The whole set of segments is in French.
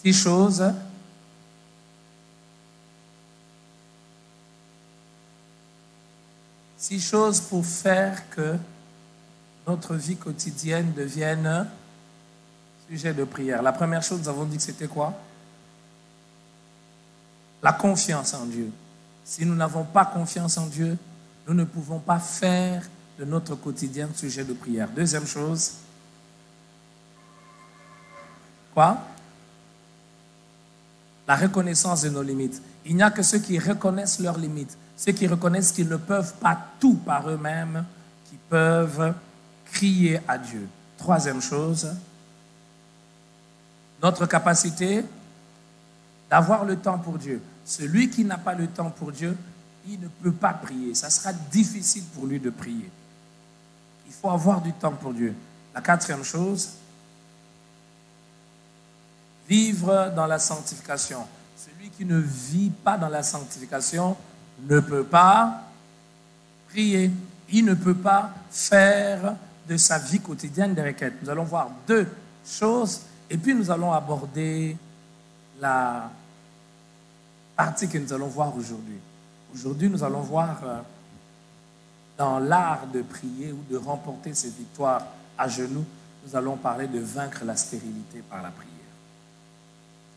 6 choses. Six choses pour faire que notre vie quotidienne devienne sujet de prière. La première chose, nous avons dit que c'était quoi? La confiance en Dieu. Si nous n'avons pas confiance en Dieu, nous ne pouvons pas faire de notre quotidien sujet de prière. Deuxième chose, quoi? La reconnaissance de nos limites. Il n'y a que ceux qui reconnaissent leurs limites, ceux qui reconnaissent qu'ils ne peuvent pas tout par eux-mêmes, qui peuvent crier à Dieu. Troisième chose, notre capacité d'avoir le temps pour Dieu. Celui qui n'a pas le temps pour Dieu, il ne peut pas prier. Ça sera difficile pour lui de prier. Il faut avoir du temps pour Dieu. La quatrième chose, vivre dans la sanctification. Celui qui ne vit pas dans la sanctification ne peut pas prier. Il ne peut pas faire de sa vie quotidienne des requêtes. Nous allons voir 2 choses et puis nous allons aborder la partie que nous allons voir aujourd'hui. Aujourd'hui, nous allons voir dans l'art de prier ou de remporter ses victoires à genoux, nous allons parler de vaincre la stérilité par la prière.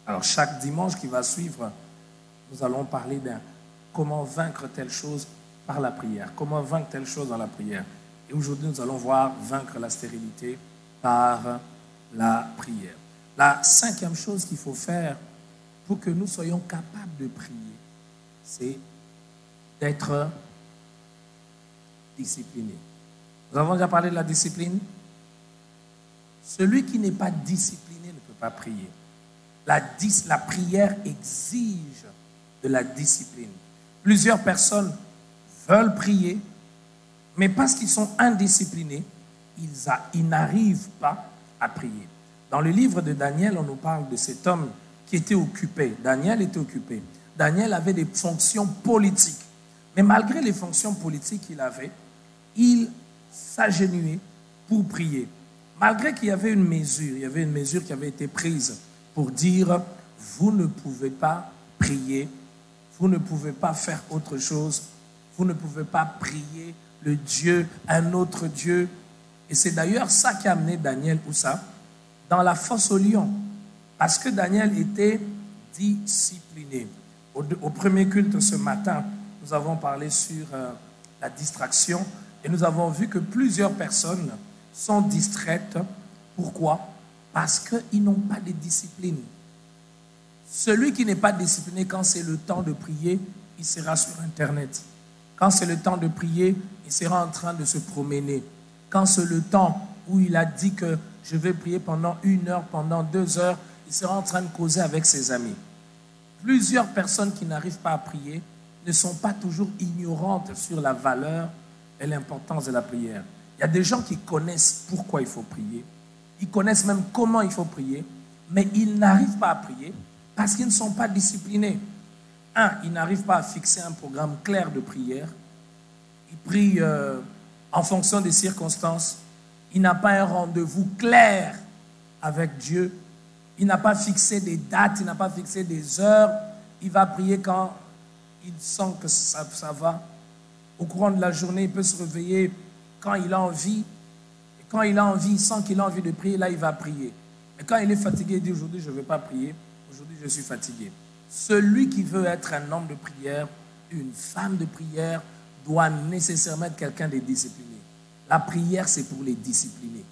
Alors, chaque dimanche qui va suivre, nous allons parler de comment vaincre telle chose par la prière, comment vaincre telle chose dans la prière. Et aujourd'hui, nous allons voir vaincre la stérilité par la prière. La 5e chose qu'il faut faire pour que nous soyons capables de prier, c'est d'être discipliné. Nous avons déjà parlé de la discipline. Celui qui n'est pas discipliné ne peut pas prier. La prière exige de la discipline. Plusieurs personnes veulent prier, mais parce qu'ils sont indisciplinés, ils n'arrivent pas à prier. Dans le livre de Daniel, on nous parle de cet homme qui était occupé. Daniel était occupé. Daniel avait des fonctions politiques. Mais malgré les fonctions politiques qu'il avait, il s'agenouillait pour prier. Malgré qu'il y avait une mesure qui avait été prise pour dire, vous ne pouvez pas prier, vous ne pouvez pas faire autre chose, vous ne pouvez pas prier le Dieu, un autre Dieu. Et c'est d'ailleurs ça qui a amené Daniel, où ça? Dans la fosse aux lions. Parce que Daniel était discipliné. Au premier culte ce matin, nous avons parlé sur la distraction et nous avons vu que plusieurs personnes sont distraites. Pourquoi? Parce qu'ils n'ont pas de discipline. Celui qui n'est pas discipliné, quand c'est le temps de prier, il sera sur Internet. Quand c'est le temps de prier, il sera en train de se promener. Quand c'est le temps où il a dit que je vais prier pendant 1 heure, pendant 2 heures, il sera en train de causer avec ses amis. Plusieurs personnes qui n'arrivent pas à prier ne sont pas toujours ignorantes sur la valeur et l'importance de la prière. Il y a des gens qui connaissent pourquoi il faut prier. Ils connaissent même comment il faut prier, mais ils n'arrivent pas à prier parce qu'ils ne sont pas disciplinés. Ils n'arrivent pas à fixer un programme clair de prière. Ils prient en fonction des circonstances. Il n'a pas un rendez-vous clair avec Dieu. Il n'a pas fixé des dates, il n'a pas fixé des heures. Il va prier quand il sent que ça va. Au courant de la journée, il peut se réveiller quand il a envie. Et quand il a envie, il sent qu'il a envie de prier, là, il va prier. Mais quand il est fatigué, il dit aujourd'hui, je ne vais pas prier. Aujourd'hui, je suis fatigué. Celui qui veut être un homme de prière, une femme de prière, doit nécessairement être quelqu'un de discipliné. La prière, c'est pour les disciplinés.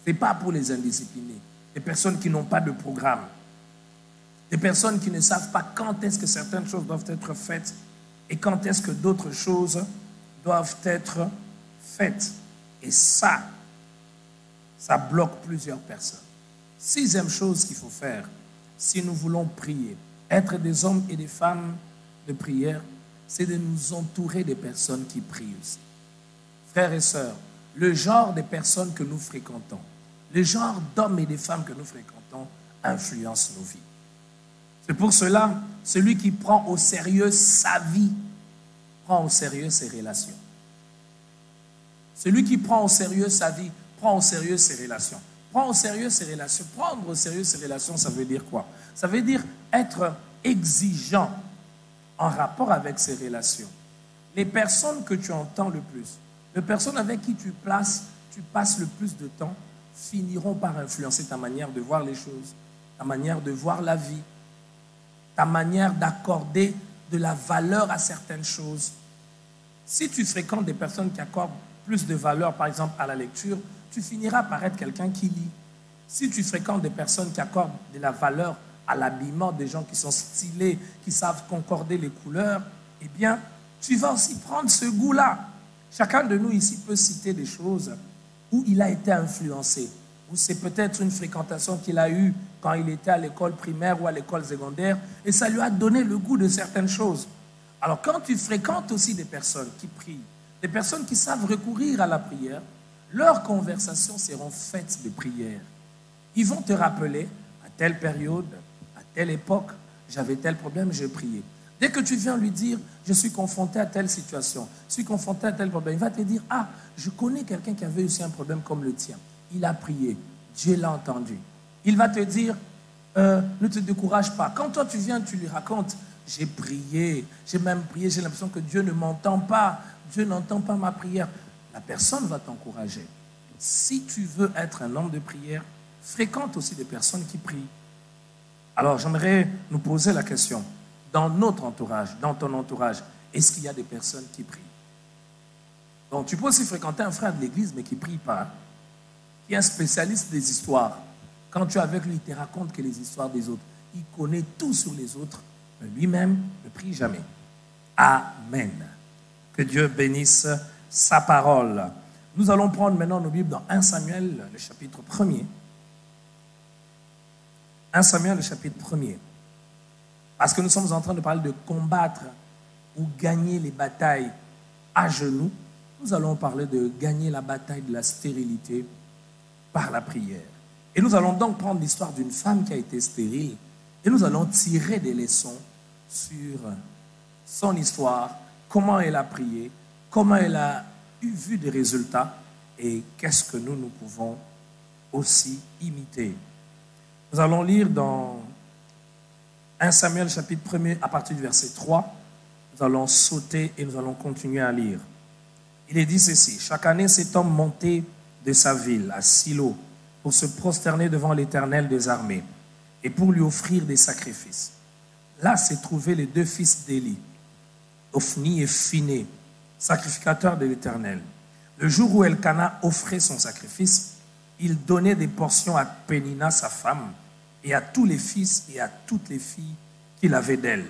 Ce n'est pas pour les indisciplinés. Des personnes qui n'ont pas de programme. Des personnes qui ne savent pas quand est-ce que certaines choses doivent être faites et quand est-ce que d'autres choses doivent être faites. Et ça bloque plusieurs personnes. 6e chose qu'il faut faire si nous voulons prier, être des hommes et des femmes de prière, c'est de nous entourer des personnes qui prient aussi. Frères et sœurs, le genre des personnes que nous fréquentons, le genre d'hommes et de femmes que nous fréquentons influence nos vies. C'est pour cela, celui qui prend au sérieux sa vie, prend au sérieux ses relations. Celui qui prend au sérieux sa vie, prend au sérieux ses relations. Prendre au sérieux ses relations. Prendre au sérieux ses relations, ça veut dire quoi? Ça veut dire être exigeant en rapport avec ses relations. Les personnes que tu entends le plus, les personnes avec qui tu passes le plus de temps, finiront par influencer ta manière de voir les choses, ta manière de voir la vie, ta manière d'accorder de la valeur à certaines choses. Si tu fréquentes des personnes qui accordent plus de valeur, par exemple, à la lecture, tu finiras par être quelqu'un qui lit. Si tu fréquentes des personnes qui accordent de la valeur à l'habillement, des gens qui sont stylés, qui savent concorder les couleurs, eh bien, tu vas aussi prendre ce goût-là. Chacun de nous ici peut citer des choses où il a été influencé, où c'est peut-être une fréquentation qu'il a eue quand il était à l'école primaire ou à l'école secondaire, et ça lui a donné le goût de certaines choses. Alors, quand tu fréquentes aussi des personnes qui prient, des personnes qui savent recourir à la prière, leurs conversations seront faites de prière. Ils vont te rappeler, à telle période, à telle époque, j'avais tel problème, j'ai prié. Dès que tu viens lui dire, je suis confronté à telle situation, je suis confronté à tel problème, il va te dire, ah, je connais quelqu'un qui avait aussi un problème comme le tien. Il a prié, Dieu l'a entendu. Il va te dire, ne te décourage pas. Quand toi tu viens, tu lui racontes, j'ai prié, j'ai même prié, j'ai l'impression que Dieu ne m'entend pas, Dieu n'entend pas ma prière. La personne va t'encourager. Si tu veux être un homme de prière, fréquente aussi des personnes qui prient. Alors j'aimerais nous poser la question, dans notre entourage, dans ton entourage, est-ce qu'il y a des personnes qui prient? Donc tu peux aussi fréquenter un frère de l'église mais qui ne prie pas, qui est un spécialiste des histoires. Quand tu es avec lui, il te raconte que les histoires des autres. Il connaît tout sur les autres, mais lui-même ne prie jamais. Amen. Que Dieu bénisse sa parole. Nous allons prendre maintenant nos Bibles dans 1 Samuel, le chapitre 1er. 1 Samuel, le chapitre 1er. Parce que nous sommes en train de parler de combattre ou gagner les batailles à genoux. Nous allons parler de gagner la bataille de la stérilité par la prière. Et nous allons donc prendre l'histoire d'une femme qui a été stérile et nous allons tirer des leçons sur son histoire, comment elle a prié, comment elle a vu des résultats et qu'est-ce que nous pouvons aussi imiter. Nous allons lire dans 1 Samuel chapitre 1er à partir du verset 3. Nous allons sauter et nous allons continuer à lire. Il est dit ceci, chaque année cet homme montait de sa ville à Silo pour se prosterner devant l'Éternel des armées et pour lui offrir des sacrifices. Là se trouvaient les deux fils d'Élie, Ophni et Phiné, sacrificateurs de l'Éternel. Le jour où Elkana offrait son sacrifice, il donnait des portions à Pénina, sa femme, et à tous les fils et à toutes les filles qu'il avait d'elle.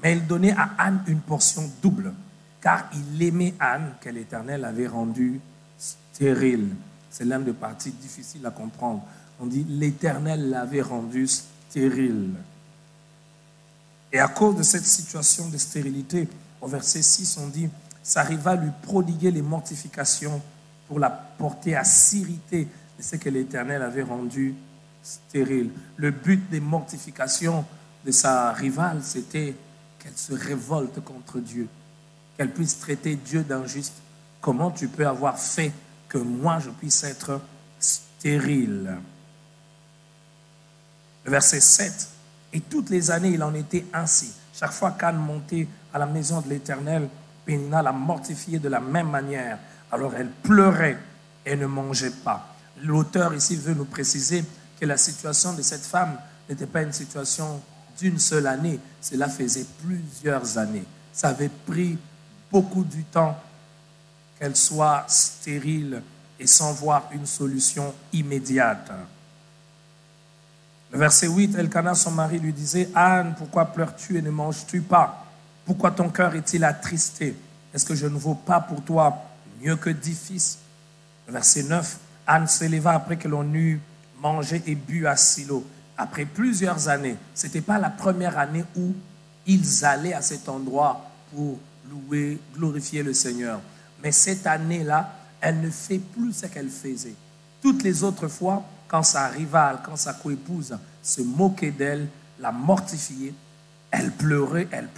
Mais il donnait à Anne une portion double, car il aimait Anne que l'Éternel avait rendue stérile. C'est l'une des parties difficiles à comprendre. On dit l'Éternel l'avait rendue stérile. Et à cause de cette situation de stérilité, au verset 6, on dit, sa rivale lui prodiguait les mortifications pour la porter à s'irriter de ce que l'Éternel avait rendu stérile. Le but des mortifications de sa rivale, c'était qu'elle se révolte contre Dieu, qu'elle puisse traiter Dieu d'injuste. Comment tu peux avoir fait que moi je puisse être stérile? Le verset 7. Et toutes les années, il en était ainsi. Chaque fois qu'Anne montait à la maison de l'Éternel, Pénina la mortifiait de la même manière. Alors elle pleurait et ne mangeait pas. L'auteur ici veut nous préciser que la situation de cette femme n'était pas une situation d'une seule année. Cela faisait plusieurs années. Ça avait pris beaucoup du temps qu'elle soit stérile et sans voir une solution immédiate. Le verset 8, Elkana, son mari, lui disait, Anne, pourquoi pleures-tu et ne manges-tu pas? Pourquoi ton cœur est-il attristé? Est-ce que je ne vaux pas pour toi mieux que 10 fils? Le verset 9, Anne s'éleva après que l'on eut mangé et bu à Silo. Après plusieurs années, ce n'était pas la première année où ils allaient à cet endroit pour louer, glorifier le Seigneur. Mais cette année-là, elle ne fait plus ce qu'elle faisait. Toutes les autres fois, quand sa rivale, quand sa coépouse se moquait d'elle, la mortifiait, elle pleurait, elle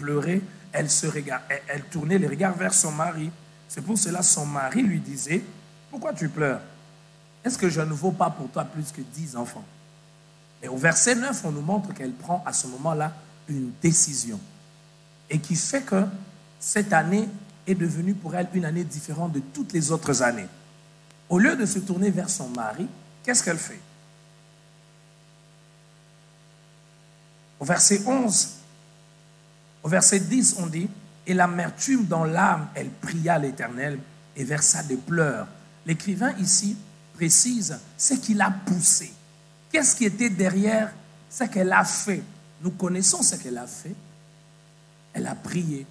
tournait les regards vers son mari. C'est pour cela que son mari lui disait, pourquoi tu pleures? Est-ce que je ne vaux pas pour toi plus que 10 enfants? Mais au verset 9, on nous montre qu'elle prend à ce moment-là une décision. Et qui fait que cette année est devenue pour elle une année différente de toutes les autres années. Au lieu de se tourner vers son mari, qu'est-ce qu'elle fait? Au verset 11, au verset 10, on dit, « Et l'amertume dans l'âme, elle pria l'Éternel et versa des pleurs. » L'écrivain ici précise ce qu'il a poussé. Qu'est-ce qui était derrière ce qu'elle a fait? Nous connaissons ce qu'elle a fait. Elle a prié,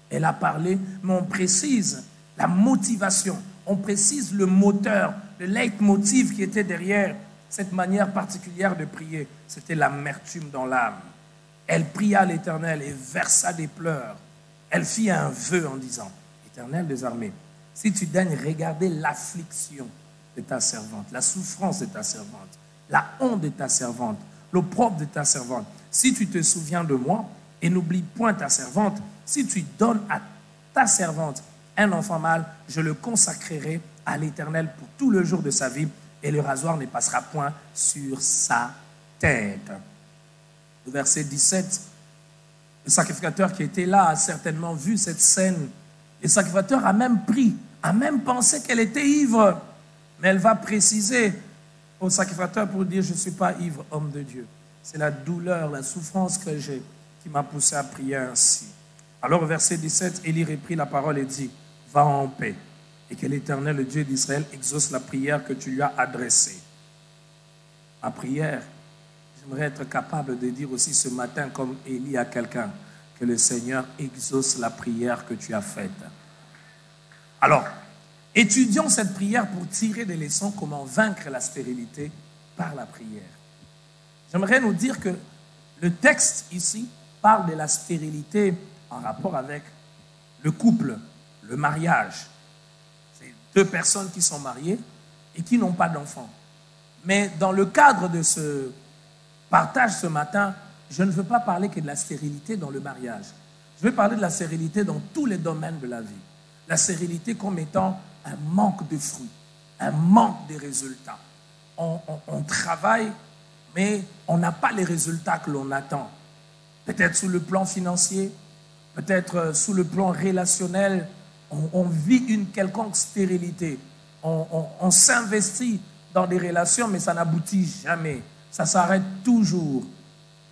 elle a parlé, mais on précise la motivation, on précise le moteur, le leitmotiv qui était derrière cette manière particulière de prier. C'était l'amertume dans l'âme. Elle pria l'Éternel et versa des pleurs. Elle fit un vœu en disant, « Éternel des armées, si tu daignes regarder l'affliction de ta servante, la souffrance de ta servante, la honte de ta servante, l'opprobre de ta servante, si tu te souviens de moi et n'oublie point ta servante, si tu donnes à ta servante un enfant mâle, je le consacrerai à l'Éternel pour tout le jour de sa vie et le rasoir ne passera point sur sa tête. » Le verset 17, le sacrificateur qui était là a certainement vu cette scène. Le sacrificateur a même pris, a même pensé qu'elle était ivre. Mais elle va préciser au sacrificateur pour dire, je ne suis pas ivre, homme de Dieu. C'est la douleur, la souffrance que j'ai qui m'a poussé à prier ainsi. Alors au verset 17, Élie reprit la parole et dit, va en paix, et que l'Éternel, le Dieu d'Israël, exauce la prière que tu lui as adressée. Ma prière, j'aimerais être capable de dire aussi ce matin, comme Élie à quelqu'un, que le Seigneur exauce la prière que tu as faite. Alors, étudions cette prière pour tirer des leçons, comment vaincre la stérilité par la prière. J'aimerais nous dire que le texte ici parle de la stérilité en rapport avec le couple, le mariage. C'est deux personnes qui sont mariées et qui n'ont pas d'enfants. Mais dans le cadre de ce partage ce matin, je ne veux pas parler que de la stérilité dans le mariage. Je veux parler de la stérilité dans tous les domaines de la vie. La stérilité comme étant un manque de fruits, un manque de résultats. On travaille, mais on n'a pas les résultats que l'on attend. Peut-être sous le plan financier, peut-être sous le plan relationnel, on vit une quelconque stérilité. On s'investit dans des relations, mais ça n'aboutit jamais. Ça s'arrête toujours.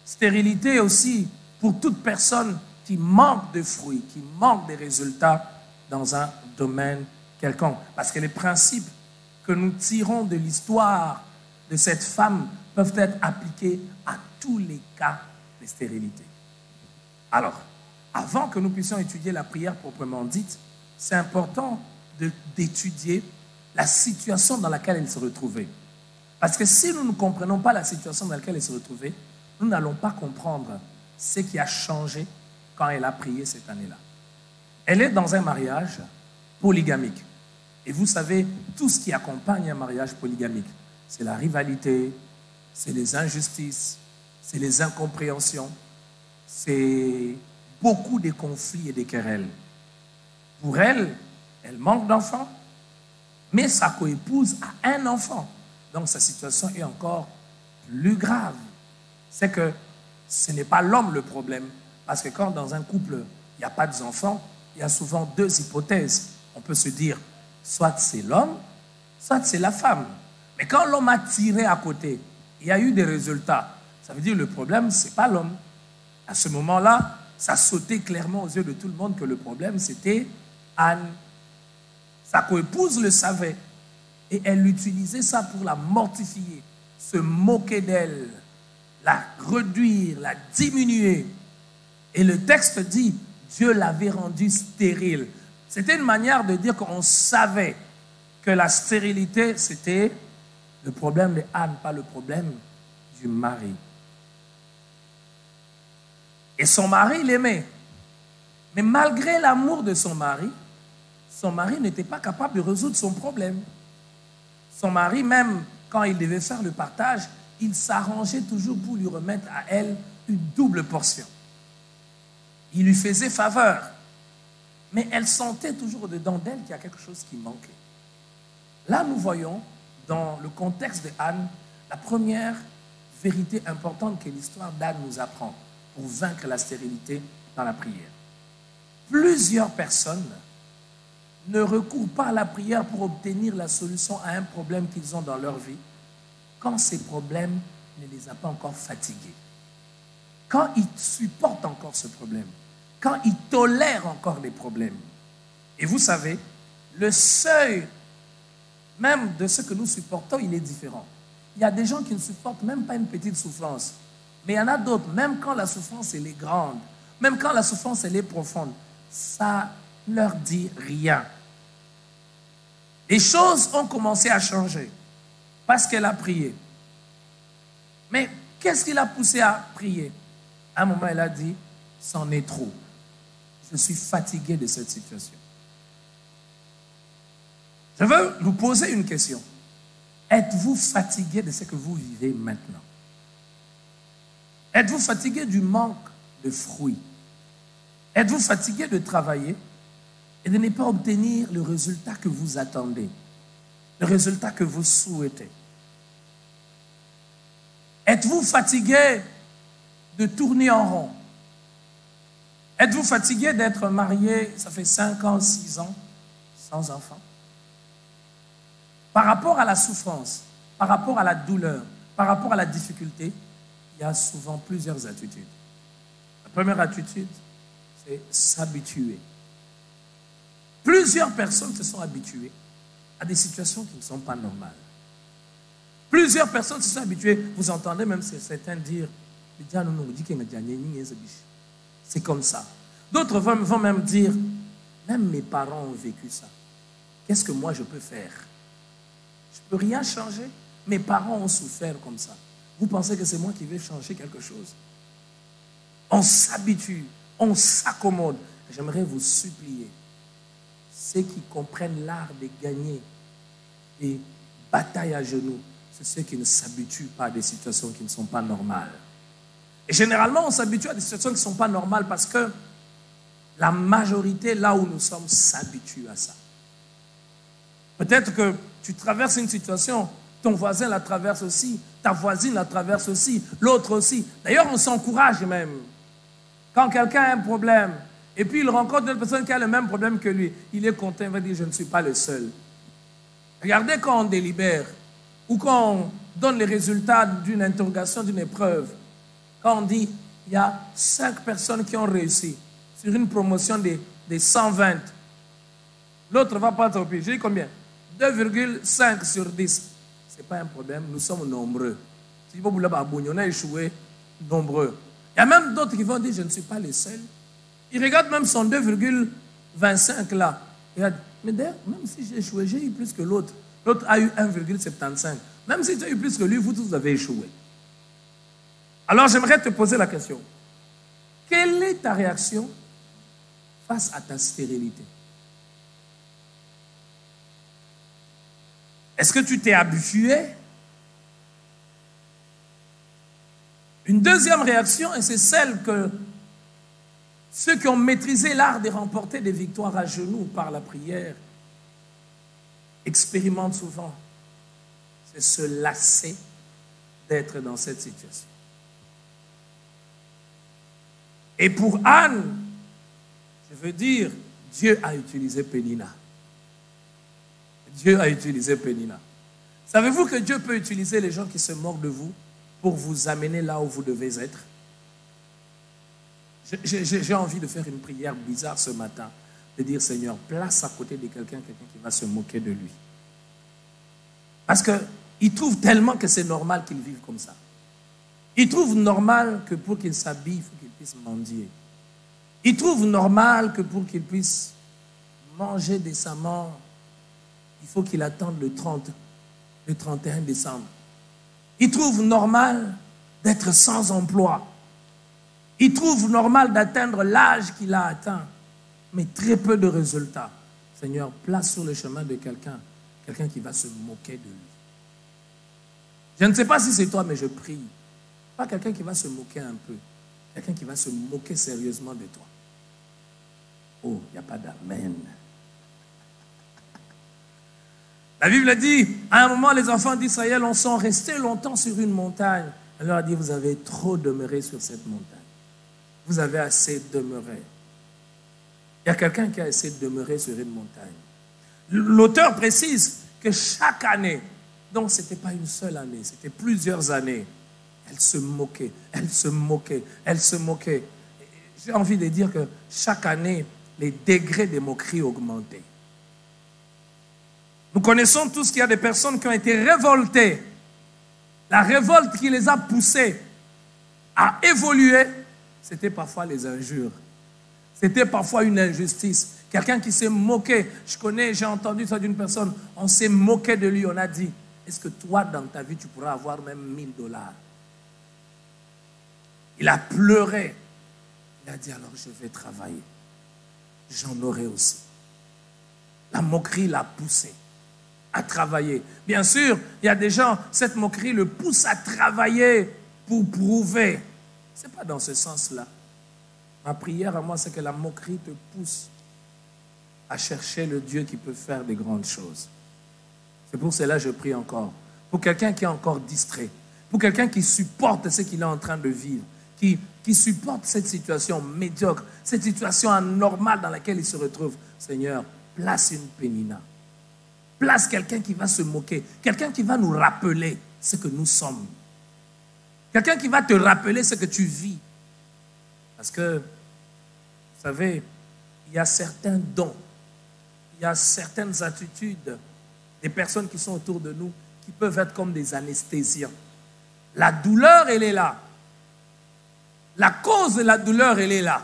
Stérilité aussi pour toute personne qui manque de fruits, qui manque de résultats dans un domaine quelconque. Parce que les principes que nous tirons de l'histoire de cette femme peuvent être appliqués à tous les cas de stérilité. Alors, avant que nous puissions étudier la prière proprement dite, c'est important d'étudier la situation dans laquelle elle se retrouvait. Parce que si nous ne comprenons pas la situation dans laquelle elle se retrouvait, nous n'allons pas comprendre ce qui a changé quand elle a prié cette année-là. Elle est dans un mariage polygamique. Et vous savez, tout ce qui accompagne un mariage polygamique, c'est la rivalité, c'est les injustices, c'est les incompréhensions, c'est beaucoup de conflits et de querelles. Pour elle, elle manque d'enfants, mais sa coépouse a un enfant. Donc sa situation est encore plus grave. C'est que ce n'est pas l'homme le problème. Parce que quand dans un couple, il n'y a pas d'enfants, il y a souvent deux hypothèses. On peut se dire, soit c'est l'homme, soit c'est la femme. Mais quand l'homme a tiré à côté, il y a eu des résultats. Ça veut dire que le problème, ce n'est pas l'homme. À ce moment-là, ça sautait clairement aux yeux de tout le monde que le problème, c'était Anne. Sa coépouse le savait. Et elle utilisait ça pour la mortifier, se moquer d'elle, la réduire, la diminuer. Et le texte dit, Dieu l'avait rendue stérile. C'était une manière de dire qu'on savait que la stérilité, c'était le problème de Anne, pas le problème du mari. Et son mari l'aimait. Mais malgré l'amour de son mari n'était pas capable de résoudre son problème. Son mari, même quand il devait faire le partage, il s'arrangeait toujours pour lui remettre à elle une double portion. Il lui faisait faveur. Mais elle sentait toujours au-dedans d'elle qu'il y a quelque chose qui manquait. Là, nous voyons, dans le contexte de Anne, la première vérité importante que l'histoire d'Anne nous apprend pour vaincre la stérilité dans la prière. Plusieurs personnes ne recourent pas à la prière pour obtenir la solution à un problème qu'ils ont dans leur vie quand ces problèmes ne les a pas encore fatigués. Quand ils supportent encore ce problème, quand ils tolèrent encore les problèmes. Et vous savez, le seuil même de ce que nous supportons, il est différent. Il y a des gens qui ne supportent même pas une petite souffrance. Mais il y en a d'autres, même quand la souffrance elle est grande, même quand la souffrance elle est profonde, ça ne leur dit rien. Les choses ont commencé à changer parce qu'elle a prié. Mais qu'est-ce qui l'a poussé à prier? À un moment, elle a dit, c'en est trop. Je suis fatigué de cette situation. Je veux vous poser une question. Êtes-vous fatigué de ce que vous vivez maintenant? Êtes-vous fatigué du manque de fruits? Êtes-vous fatigué de travailler et de ne pas obtenir le résultat que vous attendez, le résultat que vous souhaitez? Êtes-vous fatigué de tourner en rond? Êtes-vous fatigué d'être marié, ça fait 5 ans, 6 ans, sans enfant? Par rapport à la souffrance, par rapport à la douleur, par rapport à la difficulté, il y a souvent plusieurs attitudes. La première attitude, c'est s'habituer. Plusieurs personnes se sont habituées à des situations qui ne sont pas normales. Plusieurs personnes se sont habituées. Vous entendez même certains dire, c'est comme ça. D'autres vont même dire, même mes parents ont vécu ça. Qu'est-ce que moi je peux faire? Je ne peux rien changer. Mes parents ont souffert comme ça. Vous pensez que c'est moi qui vais changer quelque chose? On s'habitue, on s'accommode. J'aimerais vous supplier, ceux qui comprennent l'art de gagner des batailles à genoux, c'est ceux qui ne s'habituent pas à des situations qui ne sont pas normales. Et généralement, on s'habitue à des situations qui ne sont pas normales parce que la majorité, là où nous sommes, s'habitue à ça. Peut-être que tu traverses une situation, ton voisin la traverse aussi, ta voisine la traverse aussi, l'autre aussi. D'ailleurs, on s'encourage même. Quand quelqu'un a un problème, et puis il rencontre une personne qui a le même problème que lui, il est content, il va dire, je ne suis pas le seul. Regardez quand on délibère, ou quand on donne les résultats d'une interrogation, d'une épreuve, quand on dit, il y a 5 personnes qui ont réussi sur une promotion des 120, l'autre va pas trop pire. J'ai dit combien? 2,5 sur 10. Ce n'est pas un problème, nous sommes nombreux. Si on a échoué, nombreux. Il y a même d'autres qui vont dire, je ne suis pas le seul. Ils regardent même son 2,25 là. Ils regardent, mais d'ailleurs, même si j'ai échoué, j'ai eu plus que l'autre. L'autre a eu 1,75. Même si tu as eu plus que lui, vous tous avez échoué. Alors j'aimerais te poser la question. Quelle est ta réaction face à ta stérilité? Est-ce que tu t'es habitué? Une deuxième réaction, et c'est celle que ceux qui ont maîtrisé l'art de remporter des victoires à genoux par la prière expérimentent souvent, c'est se lasser d'être dans cette situation. Et pour Anne, je veux dire, Dieu a utilisé Pénina. Dieu a utilisé Pénina. Savez-vous que Dieu peut utiliser les gens qui se moquent de vous pour vous amener là où vous devez être? J'ai envie de faire une prière bizarre ce matin, de dire, Seigneur, place à côté de quelqu'un qui va se moquer de lui. Parce qu'il trouve tellement que c'est normal qu'il vive comme ça. Il trouve normal que pour qu'il s'habille, il faut qu'il puisse mendier. Il trouve normal que pour qu'il puisse manger décemment, il faut qu'il attende le 31 décembre. Il trouve normal d'être sans emploi. Il trouve normal d'atteindre l'âge qu'il a atteint, mais très peu de résultats. Seigneur, place sur le chemin de quelqu'un qui va se moquer de lui. Je ne sais pas si c'est toi, mais je prie. Pas quelqu'un qui va se moquer un peu, quelqu'un qui va se moquer sérieusement de toi. Oh, il n'y a pas d'amen. La Bible dit, à un moment, les enfants d'Israël sont restés longtemps sur une montagne. Elle leur a dit, vous avez trop demeuré sur cette montagne. Vous avez assez demeuré. Il y a quelqu'un qui a essayé de demeurer sur une montagne. L'auteur précise que chaque année, donc ce n'était pas une seule année, c'était plusieurs années, elle se moquait, elle se moquait, elle se moquait. J'ai envie de dire que chaque année, les degrés de moquerie augmentaient. Nous connaissons tous qu'il y a des personnes qui ont été révoltées. La révolte qui les a poussées à évoluer, c'était parfois les injures. C'était parfois une injustice. Quelqu'un qui s'est moqué. J'ai entendu ça d'une personne. On s'est moqué de lui. On a dit, est-ce que toi, dans ta vie, tu pourras avoir même $1000? Il a pleuré. Il a dit, alors je vais travailler. J'en aurai aussi. La moquerie l'a poussé à travailler. Bien sûr, il y a des gens, cette moquerie le pousse à travailler pour prouver. Ce n'est pas dans ce sens-là. Ma prière à moi, c'est que la moquerie te pousse à chercher le Dieu qui peut faire des grandes choses. C'est pour cela que je prie encore. Pour quelqu'un qui est encore distrait. Pour quelqu'un qui supporte ce qu'il est en train de vivre. Qui supporte cette situation médiocre. Cette situation anormale dans laquelle il se retrouve. Seigneur, place une pénina. Place quelqu'un qui va se moquer. Quelqu'un qui va nous rappeler ce que nous sommes. Quelqu'un qui va te rappeler ce que tu vis. Parce que, vous savez, il y a certains dons, il y a certaines attitudes des personnes qui sont autour de nous qui peuvent être comme des anesthésiants. La douleur, elle est là. La cause de la douleur, elle est là.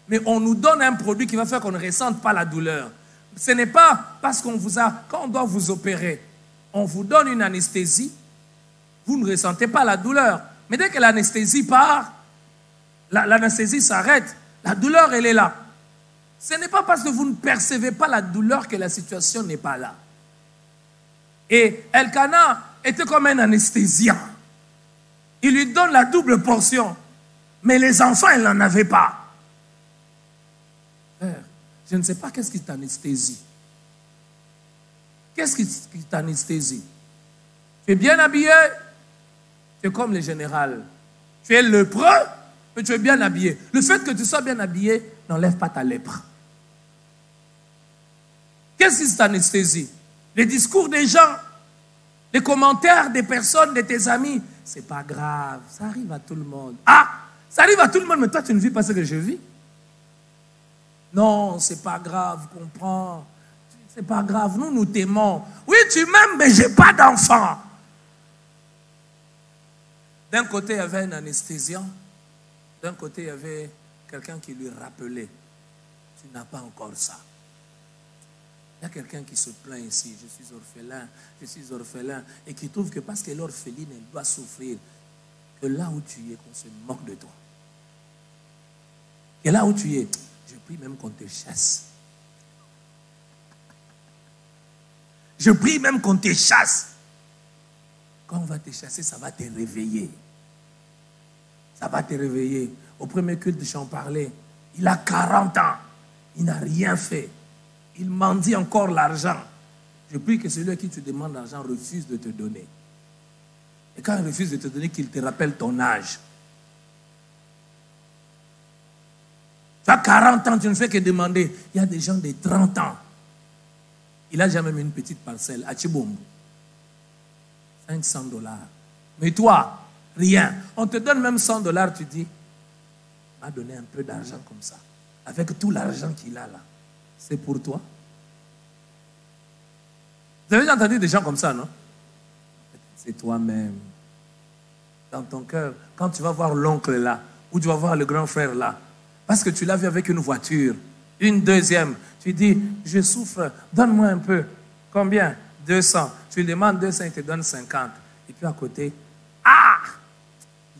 Mais on nous donne un produit qui va faire qu'on ne ressente pas la douleur. Ce n'est pas parce qu'on vous a, quand on doit vous opérer, on vous donne une anesthésie, vous ne ressentez pas la douleur. Mais dès que l'anesthésie part, l'anesthésie s'arrête, la douleur, elle est là. Ce n'est pas parce que vous ne percevez pas la douleur que la situation n'est pas là. Et Elkana était comme un anesthésien. Il lui donne la double portion. Mais les enfants, ils n'en avaient pas. Frère, je ne sais pas qu'est-ce qui t'anesthésie. Qu'est-ce qui t'anesthésie? Tu es bien habillé, tu es comme les générales. Tu es lépreux, mais tu es bien habillé. Le fait que tu sois bien habillé n'enlève pas ta lèpre. Qu'est-ce qui t'anesthésie? Les discours des gens, les commentaires des personnes, de tes amis. C'est pas grave, ça arrive à tout le monde. Ah, ça arrive à tout le monde, mais toi tu ne vis pas ce que je vis. Non, c'est pas grave, comprends. C'est pas grave, nous t'aimons. Oui, tu m'aimes, mais j'ai pas d'enfant. D'un côté, il y avait un anesthésien. D'un côté, il y avait quelqu'un qui lui rappelait, tu n'as pas encore ça. Il y a quelqu'un qui se plaint ici, je suis orphelin, et qui trouve que parce qu'elle est orpheline, elle doit souffrir. Que là où tu es, qu'on se moque de toi. Et là où tu es, je prie même qu'on te chasse. Je prie même qu'on te chasse. Quand on va te chasser, ça va te réveiller. Ça va te réveiller. Au premier culte, j'en parlais. Il a 40 ans. Il n'a rien fait. Il mendie encore l'argent. Je prie que celui à qui tu demandes l'argent refuse de te donner. Et quand il refuse de te donner, qu'il te rappelle ton âge. Tu as 40 ans, tu ne fais que demander. Il y a des gens de 30 ans. Il a jamais mis une petite parcelle à Chibombo. $500. Mais toi, rien. On te donne même $100, tu dis, on m'a donné un peu d'argent comme ça. Avec tout l'argent qu'il a là. C'est pour toi. Vous avez déjà entendu des gens comme ça, non? C'est toi-même. Dans ton cœur, quand tu vas voir l'oncle là, ou tu vas voir le grand frère là, parce que tu l'as vu avec une voiture, une deuxième, tu dis, je souffre, donne-moi un peu. Combien? 200. Tu lui demandes 200, il te donne 50. Et puis à côté, ah,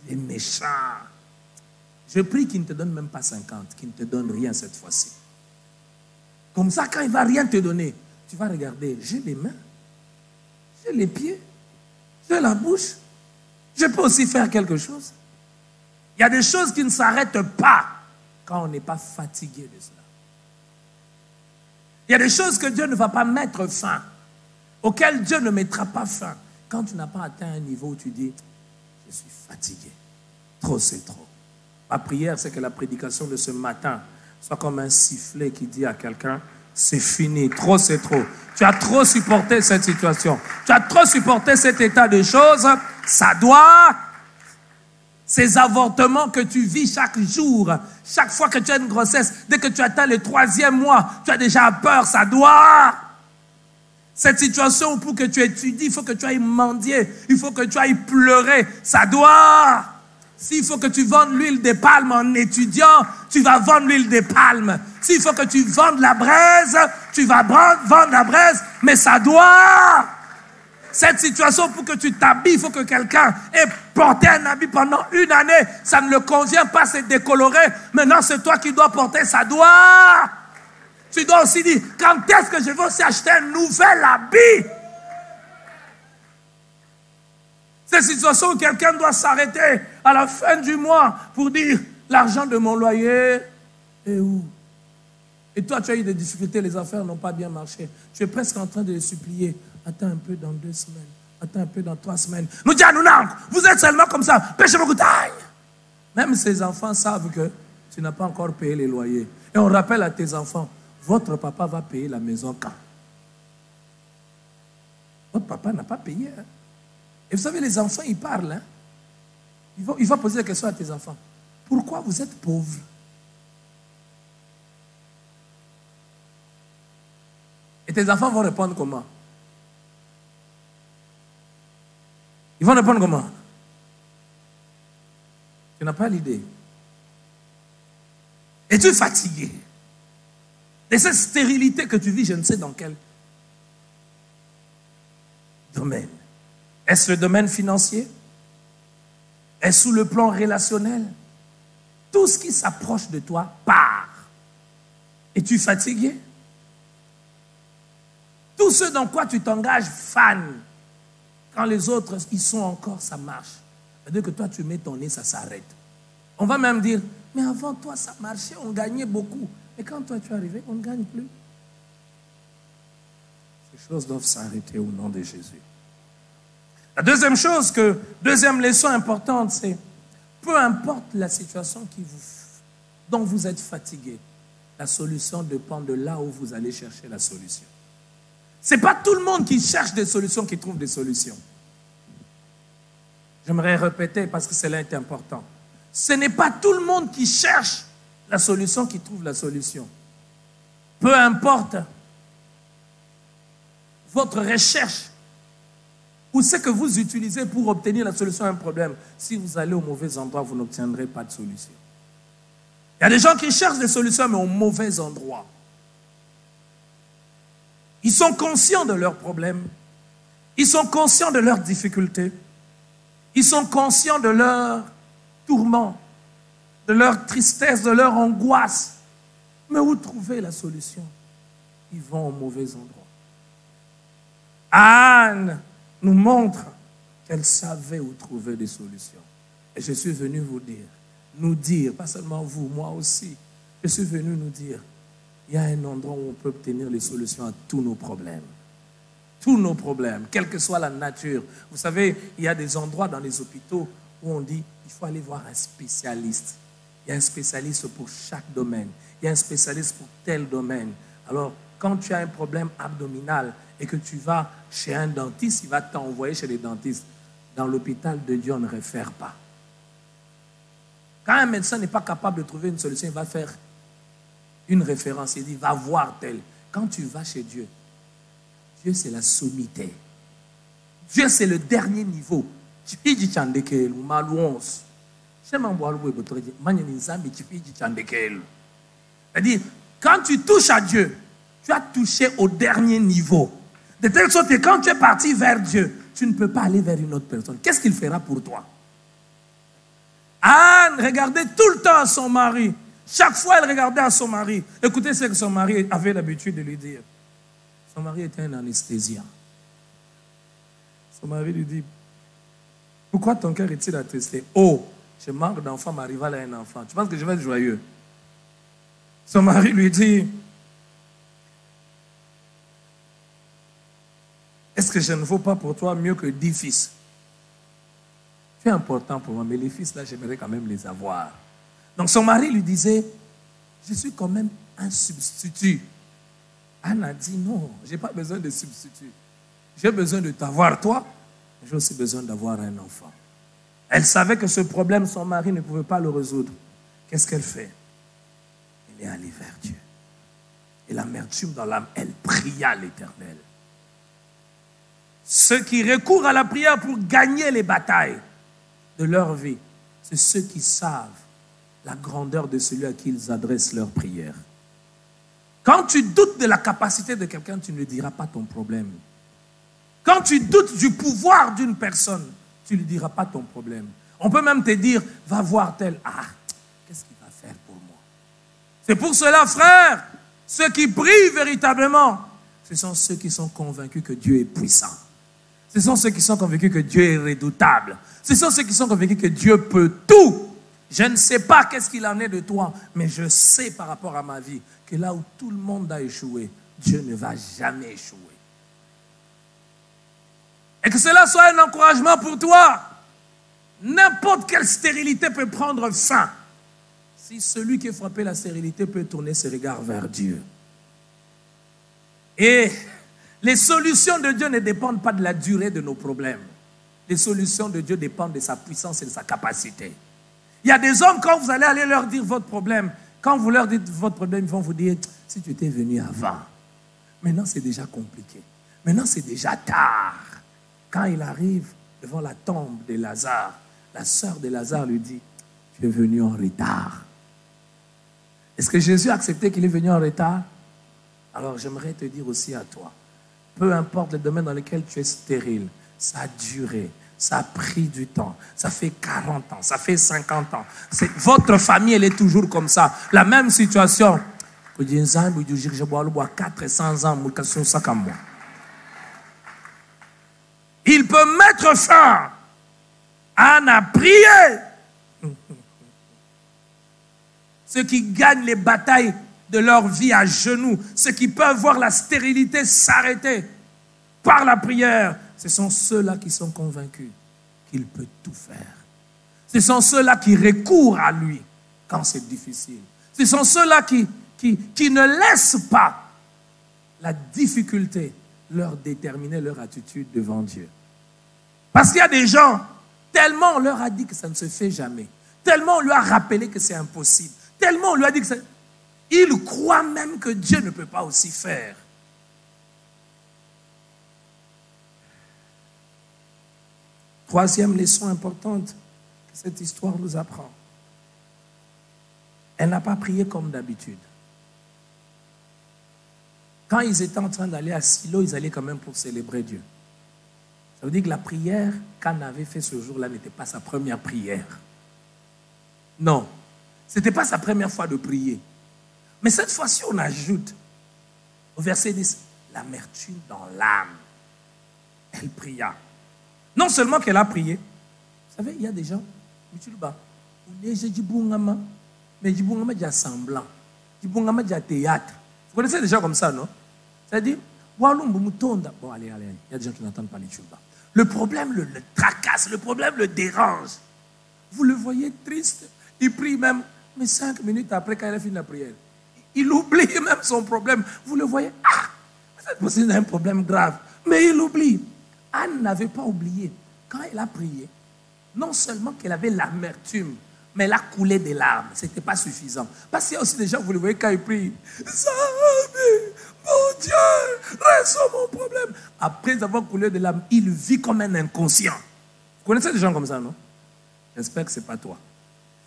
il est méchant. Je prie qu'il ne te donne même pas 50, qu'il ne te donne rien cette fois-ci. Comme ça, quand il ne va rien te donner, tu vas regarder, j'ai les mains, j'ai les pieds, j'ai la bouche, je peux aussi faire quelque chose. Il y a des choses qui ne s'arrêtent pas quand on n'est pas fatigué de cela. Il y a des choses que Dieu ne va pas mettre fin, auxquelles Dieu ne mettra pas fin, quand tu n'as pas atteint un niveau où tu dis, Je suis fatigué. Trop, c'est trop. Ma prière, c'est que la prédication de ce matin soit comme un sifflet qui dit à quelqu'un, c'est fini, trop, c'est trop. Tu as trop supporté cette situation. Tu as trop supporté cet état de choses. Ça doit... Ces avortements que tu vis chaque jour, chaque fois que tu as une grossesse, dès que tu atteins le 3e mois, tu as déjà peur, ça doit. Cette situation pour que tu étudies, il faut que tu ailles mendier, il faut que tu ailles pleurer, ça doit. S'il faut que tu vendes l'huile de palme en étudiant, tu vas vendre l'huile de palme. S'il faut que tu vendes la braise, tu vas vendre la braise, mais ça doit. Cette situation, pour que tu t'habilles, il faut que quelqu'un ait porté un habit pendant 1 année. Ça ne le convient pas, c'est décoloré. Maintenant, c'est toi qui dois porter, ça doit. Tu dois aussi dire, quand est-ce que je vais aussi acheter un nouvel habit? Cette situation où quelqu'un doit s'arrêter à la fin du mois pour dire, l'argent de mon loyer est où? Et toi, tu as eu des difficultés, les affaires n'ont pas bien marché. Tu es presque en train de les supplier. Attends un peu dans 2 semaines. Attends un peu dans 3 semaines. Nous disons, vous êtes seulement comme ça. Pêchez beaucoup d'ail. Même ces enfants savent que tu n'as pas encore payé les loyers. Et on rappelle à tes enfants, votre papa va payer la maison quand? Votre papa n'a pas payé. Hein? Et vous savez, les enfants, ils parlent. Hein? Il va poser la question à tes enfants. Pourquoi vous êtes pauvres? Et tes enfants vont répondre comment? Ils vont répondre comment? Tu n'as pas l'idée. Es-tu fatigué de cette stérilité que tu vis, je ne sais dans quel domaine? Est-ce le domaine financier? Est-ce sous le plan relationnel? Tout ce qui s'approche de toi part. Es-tu fatigué? Tout ce dans quoi tu t'engages fan. Quand les autres, ils sont encore, ça marche. C'est-à-dire que toi, tu mets ton nez, ça s'arrête. On va même dire, mais avant toi, ça marchait, on gagnait beaucoup. Et quand toi, tu es arrivé, on ne gagne plus. Ces choses doivent s'arrêter au nom de Jésus. La deuxième chose, deuxième leçon importante, c'est, peu importe la situation dont vous êtes fatigué, la solution dépend de là où vous allez chercher la solution. Ce n'est pas tout le monde qui cherche des solutions qui trouve des solutions. J'aimerais répéter parce que cela est important. Ce n'est pas tout le monde qui cherche la solution qui trouve la solution. Peu importe votre recherche ou ce que vous utilisez pour obtenir la solution à un problème, si vous allez au mauvais endroit, vous n'obtiendrez pas de solution. Il y a des gens qui cherchent des solutions mais au mauvais endroit. Ils sont conscients de leurs problèmes. Ils sont conscients de leurs difficultés. Ils sont conscients de leurs tourments, de leur tristesse, de leur angoisse. Mais où trouver la solution? Ils vont au mauvais endroit. Anne nous montre qu'elle savait où trouver des solutions. Et je suis venu nous dire, pas seulement vous, moi aussi, je suis venu nous dire, il y a un endroit où on peut obtenir les solutions à tous nos problèmes. Tous nos problèmes, quelle que soit la nature. Vous savez, il y a des endroits dans les hôpitaux où on dit, il faut aller voir un spécialiste. Il y a un spécialiste pour chaque domaine. Il y a un spécialiste pour tel domaine. Alors, quand tu as un problème abdominal et que tu vas chez un dentiste, il va t'envoyer chez les dentistes. Dans l'hôpital de Dieu, on ne réfère pas. Quand un médecin n'est pas capable de trouver une solution, il va faire une référence. Il dit, va voir tel. Quand tu vas chez Dieu, Dieu c'est la sommité. Dieu c'est le dernier niveau. C'est-à-dire, quand tu touches à Dieu, tu as touché au dernier niveau. De telle sorte que quand tu es parti vers Dieu, tu ne peux pas aller vers une autre personne. Qu'est-ce qu'il fera pour toi? Anne regardait tout le temps à son mari. Chaque fois, elle regardait à son mari. Écoutez ce que son mari avait l'habitude de lui dire. Son mari était un anesthésien. Son mari lui dit, pourquoi ton cœur est-il attristé? Oh, je manque d'enfant, ma rivale a un enfant. Tu penses que je vais être joyeux? Son mari lui dit, est-ce que je ne vaux pas pour toi mieux que 10 fils? Tu tu es important pour moi, mais les fils là, j'aimerais quand même les avoir. Donc son mari lui disait, je suis quand même un substitut. Anne a dit, non, je n'ai pas besoin de substitut. J'ai besoin de t'avoir toi, mais j'ai aussi besoin d'avoir un enfant. Elle savait que ce problème, son mari ne pouvait pas le résoudre. Qu'est-ce qu'elle fait? Elle est allée vers Dieu. Et l'amertume dans l'âme, elle pria l'Éternel. Ceux qui recourent à la prière pour gagner les batailles de leur vie, c'est ceux qui savent la grandeur de celui à qui ils adressent leur prière. Quand tu doutes de la capacité de quelqu'un, tu ne lui diras pas ton problème. Quand tu doutes du pouvoir d'une personne, tu ne lui diras pas ton problème. On peut même te dire, va voir tel. Ah, qu'est-ce qu'il va faire pour moi? C'est pour cela, frère, ceux qui prient véritablement, ce sont ceux qui sont convaincus que Dieu est puissant. Ce sont ceux qui sont convaincus que Dieu est redoutable. Ce sont ceux qui sont convaincus que Dieu peut tout. Je ne sais pas qu'est-ce qu'il en est de toi, mais je sais par rapport à ma vie que là où tout le monde a échoué, Dieu ne va jamais échouer. Et que cela soit un encouragement pour toi. N'importe quelle stérilité peut prendre fin. Si celui qui est frappé la stérilité peut tourner ses regards vers Dieu. Et les solutions de Dieu ne dépendent pas de la durée de nos problèmes. Les solutions de Dieu dépendent de sa puissance et de sa capacité. Il y a des hommes, quand vous allez aller leur dire votre problème, quand vous leur dites votre problème, ils vont vous dire, si tu étais venu avant, maintenant c'est déjà compliqué. Maintenant c'est déjà tard. Quand il arrive devant la tombe de Lazare, la sœur de Lazare lui dit, tu es venu en retard. Est-ce que Jésus a accepté qu'il est venu en retard? Alors j'aimerais te dire aussi à toi, peu importe le domaine dans lequel tu es stérile, ça a duré, ça a pris du temps, ça fait 40 ans, ça fait 50 ans. Votre famille, elle est toujours comme ça, la même situation. 400 ans, il peut mettre fin. Anne a prié. Ceux qui gagnent les batailles de leur vie à genoux, ceux qui peuvent voir la stérilité s'arrêter par la prière, ce sont ceux-là qui sont convaincus qu'il peut tout faire. Ce sont ceux-là qui recourent à lui quand c'est difficile. Ce sont ceux-là qui ne laissent pas la difficulté leur déterminer leur attitude devant Dieu. Parce qu'il y a des gens, tellement on leur a dit que ça ne se fait jamais, tellement on lui a rappelé que c'est impossible, tellement on lui a dit que c'est... Ils croient même que Dieu ne peut pas aussi faire. Troisième leçon importante que cette histoire nous apprend. Elle n'a pas prié comme d'habitude. Quand ils étaient en train d'aller à Silo, ils allaient quand même pour célébrer Dieu. Ça veut dire que la prière qu'Anne avait fait ce jour-là n'était pas sa première prière. Non, ce n'était pas sa première fois de prier. Mais cette fois-ci, on ajoute au verset 10, l'amertume dans l'âme. Elle pria. Non seulement qu'elle a prié, vous savez, il y a des gens, mais il y a semblant, il y a théâtre. Vous connaissez des gens comme ça, non? C'est-à-dire, bon, allez, il y a des gens qui n'entendent pas les Tchouba. Le problème le tracasse, le problème le dérange. Vous le voyez triste, il prie même, mais 5 minutes après, quand il a fini la prière, il oublie même son problème. Vous le voyez, c'est un problème grave, mais il oublie. Anne n'avait pas oublié. Quand elle a prié, non seulement qu'elle avait l'amertume, mais elle a coulé des larmes. Ce n'était pas suffisant. Parce qu'il y a aussi des gens, vous le voyez, quand ils prient, mon Dieu, résout mon problème. Après avoir coulé des larmes, il vit comme un inconscient. Vous connaissez des gens comme ça, non? J'espère que ce n'est pas toi.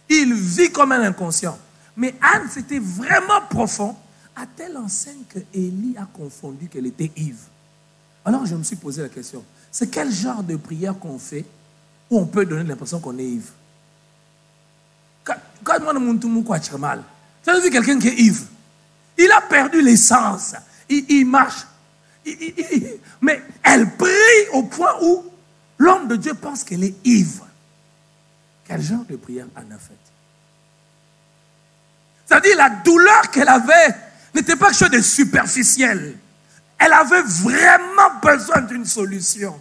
Il vit comme un inconscient. Mais Anne, c'était vraiment profond, à telle enseigne que Élie a confondu qu'elle était ivre. Alors je me suis posé la question, c'est quel genre de prière qu'on fait où on peut donner l'impression qu'on est ivre? Quand mal, tu as vu quelqu'un qui est ivre, il a perdu l'essence, il marche, mais elle prie au point où l'homme de Dieu pense qu'elle est ivre. Quel genre de prière Anne a faite? C'est-à-dire la douleur qu'elle avait n'était pas quelque chose de superficiel. Elle avait vraiment besoin d'une solution.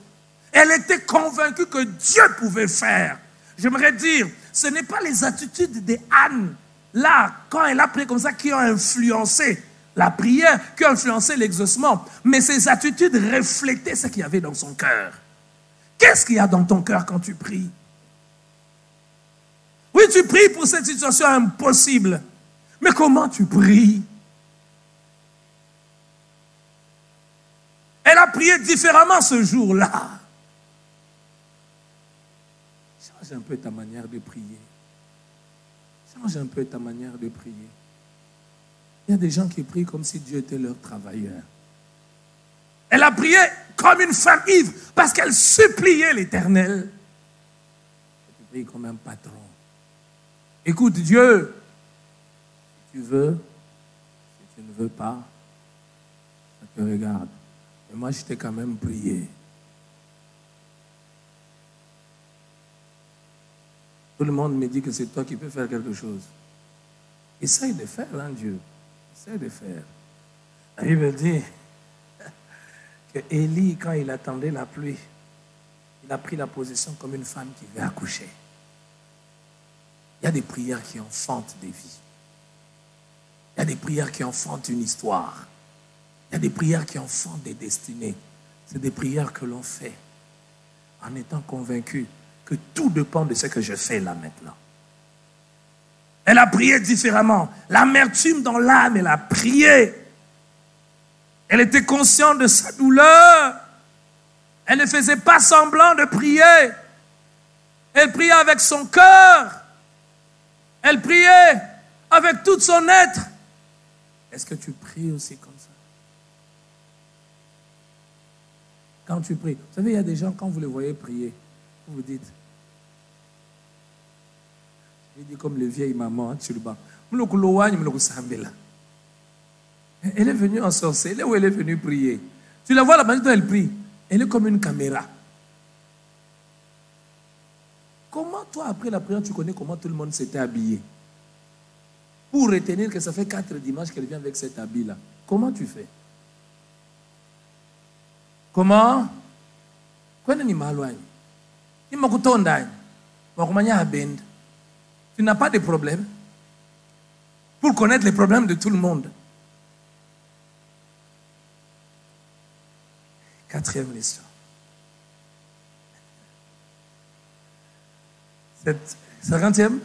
Elle était convaincue que Dieu pouvait faire. J'aimerais dire, ce n'est pas les attitudes d'Anne, là, quand elle a prié comme ça, qui ont influencé la prière, qui ont influencé l'exaucement, mais ces attitudes reflétaient ce qu'il y avait dans son cœur. Qu'est-ce qu'il y a dans ton cœur quand tu pries? Oui, tu pries pour cette situation impossible, mais comment tu pries? Elle a prié différemment ce jour-là. Change un peu ta manière de prier. Change un peu ta manière de prier. Il y a des gens qui prient comme si Dieu était leur travailleur. Elle a prié comme une femme ivre parce qu'elle suppliait l'Éternel. Tu pries comme un patron. Écoute, Dieu, si tu veux, si tu ne veux pas, ça te regarde. Mais moi, je t'ai quand même prié. Tout le monde me dit que c'est toi qui peux faire quelque chose. Essaye de faire, hein, Dieu. Essaye de faire. La Bible dit que Élie, quand il attendait la pluie, il a pris la position comme une femme qui veut accoucher. Il y a des prières qui enfantent des vies. Il y a des prières qui enfantent une histoire. Il y a des prières qui enfantent des destinées. C'est des prières que l'on fait en étant convaincu que tout dépend de ce que je fais là maintenant. Elle a prié différemment. L'amertume dans l'âme, elle a prié. Elle était consciente de sa douleur. Elle ne faisait pas semblant de prier. Elle priait avec son cœur. Elle priait avec tout son être. Est-ce que tu pries aussi comme ça? Quand tu pries, vous savez, il y a des gens, quand vous les voyez prier, vous vous dites, je dis comme les vieilles mamans sur le banc, elle est venue en sorcière, elle est où elle est venue prier. Tu la vois la manière dont elle prie, elle est comme une caméra. Comment toi, après la prière, tu connais comment tout le monde s'était habillé? Pour retenir que ça fait 4 dimanches qu'elle vient avec cet habit-là. Comment tu fais? Comment? Tu n'as pas de problème pour connaître les problèmes de tout le monde. 4e leçon. Cette 50e?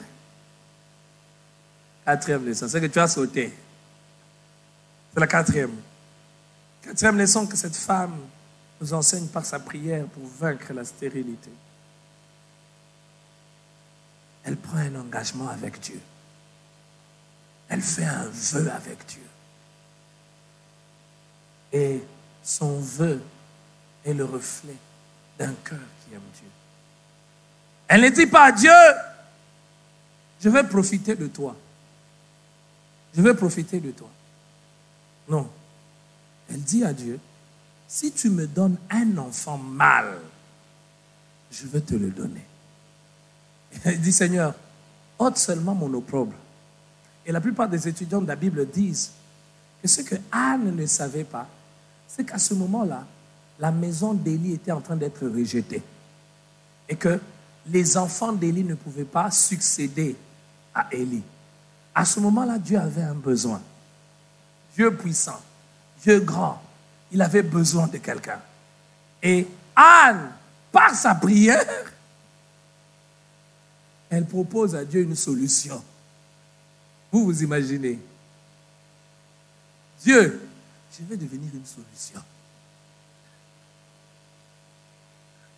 4e leçon. C'est que tu as sauté. C'est la 4e. 4e leçon que cette femme nous enseigne par sa prière pour vaincre la stérilité. Elle prend un engagement avec Dieu. Elle fait un vœu avec Dieu. Et son vœu est le reflet d'un cœur qui aime Dieu. Elle ne dit pas à Dieu, je vais profiter de toi. Je vais profiter de toi. Non. Elle dit à Dieu, si tu me donnes un enfant mâle, je vais te le donner. Elle dit, Seigneur, ôte seulement mon opprobre. Et la plupart des étudiants de la Bible disent que ce que Anne ne savait pas, c'est qu'à ce moment-là, la maison d'Élie était en train d'être rejetée. Et que les enfants d'Élie ne pouvaient pas succéder à Élie. À ce moment-là, Dieu avait un besoin. Dieu puissant, Dieu grand, il avait besoin de quelqu'un. Et Anne, par sa prière, elle propose à Dieu une solution. Vous vous imaginez? Dieu, je vais devenir une solution.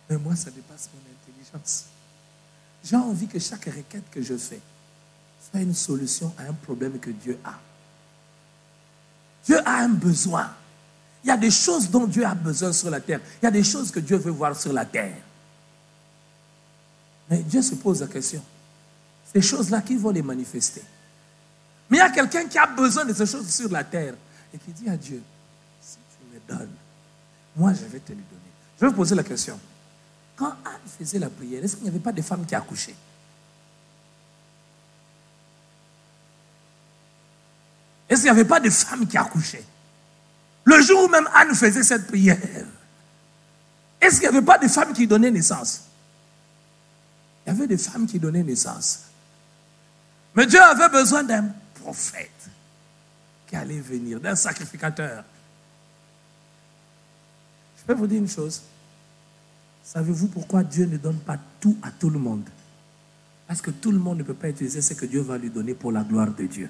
Mais moi, ça dépasse mon intelligence. J'ai envie que chaque requête que je fais soit une solution à un problème que Dieu a. Dieu a un besoin. Il y a des choses dont Dieu a besoin sur la terre. Il y a des choses que Dieu veut voir sur la terre. Mais Dieu se pose la question. Ces choses-là, qui vont les manifester? Mais il y a quelqu'un qui a besoin de ces choses sur la terre et qui dit à Dieu, si tu me donnes, moi je vais te les donner. Je vais vous poser la question. Quand Anne faisait la prière, est-ce qu'il n'y avait pas de femmes qui accouchaient? Est-ce qu'il n'y avait pas de femmes qui accouchaient? Le jour où même Anne faisait cette prière, est-ce qu'il n'y avait pas de femmes qui donnaient naissance? Il y avait des femmes qui donnaient naissance. Mais Dieu avait besoin d'un prophète qui allait venir, d'un sacrificateur. Je peux vous dire une chose. Savez-vous pourquoi Dieu ne donne pas tout à tout le monde? Parce que tout le monde ne peut pas utiliser ce que Dieu va lui donner pour la gloire de Dieu.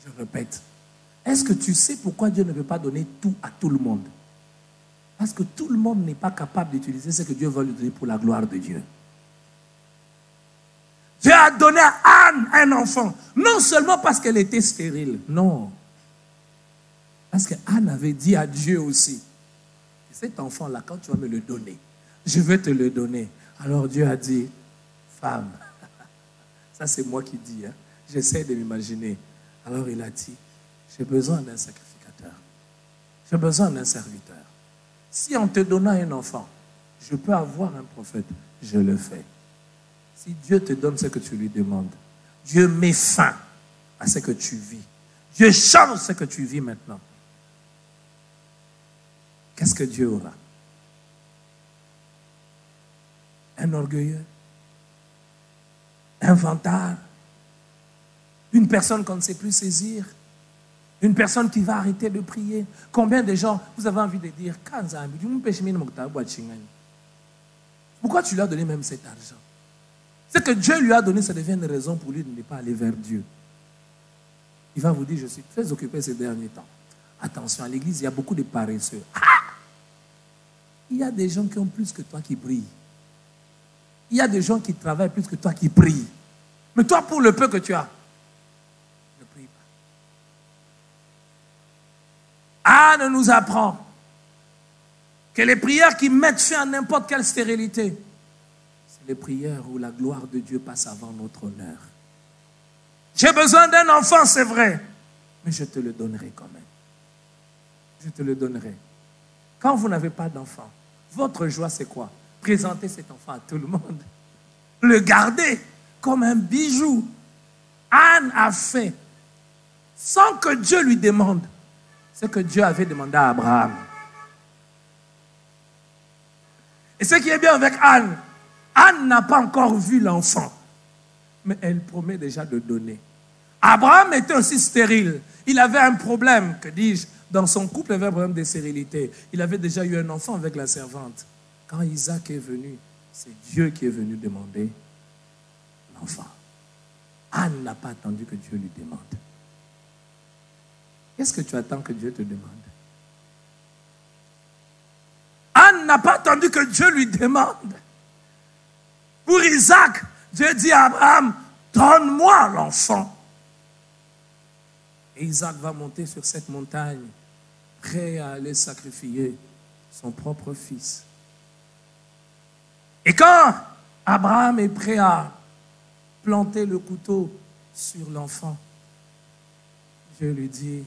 Je répète. Est-ce que tu sais pourquoi Dieu ne peut pas donner tout à tout le monde? Parce que tout le monde n'est pas capable d'utiliser ce que Dieu va lui donner pour la gloire de Dieu. Dieu a donné à Anne un enfant, non seulement parce qu'elle était stérile, non. Parce que Anne avait dit à Dieu aussi, cet enfant-là, quand tu vas me le donner, je vais te le donner. Alors Dieu a dit, femme, ça c'est moi qui dis, hein. J'essaie de m'imaginer. Alors il a dit, j'ai besoin d'un sacrificateur. J'ai besoin d'un serviteur. Si en te donnant un enfant, je peux avoir un prophète, je le fais. Si Dieu te donne ce que tu lui demandes, Dieu met fin à ce que tu vis. Dieu change ce que tu vis maintenant. Qu'est-ce que Dieu aura? Un orgueilleux? Un vantard? Une personne qu'on ne sait plus saisir? Une personne qui va arrêter de prier? Combien de gens, vous avez envie de dire, pourquoi tu lui as donné même cet argent? Ce que Dieu lui a donné, ça devient une raison pour lui de ne pas aller vers Dieu. Il va vous dire, je suis très occupé ces derniers temps. Attention, à l'église, il y a beaucoup de paresseux. Il y a des gens qui ont plus que toi qui prient. Il y a des gens qui travaillent plus que toi qui prient. Mais toi, pour le peu que tu as, ne prie pas. Anne nous apprend que les prières qui mettent fin à n'importe quelle stérilité, c'est les prières où la gloire de Dieu passe avant notre honneur. J'ai besoin d'un enfant, c'est vrai, mais je te le donnerai quand même. Je te le donnerai. Quand vous n'avez pas d'enfant, votre joie c'est quoi? Présenter cet enfant à tout le monde. Le garder comme un bijou. Anne a fait, sans que Dieu lui demande, ce que Dieu avait demandé à Abraham. Et ce qui est bien avec Anne, Anne n'a pas encore vu l'enfant, mais elle promet déjà de donner. Abraham était aussi stérile. Il avait un problème, que dis-je, dans son couple, il avait un problème de stérilité. Il avait déjà eu un enfant avec la servante. Quand Isaac est venu, c'est Dieu qui est venu demander l'enfant. Anne n'a pas attendu que Dieu lui demande. Qu'est-ce que tu attends que Dieu te demande? Anne n'a pas attendu que Dieu lui demande. Pour Isaac, Dieu dit à Abraham, donne-moi l'enfant. Et Isaac va monter sur cette montagne, prêt à aller sacrifier son propre fils. Et quand Abraham est prêt à planter le couteau sur l'enfant, Dieu lui dit,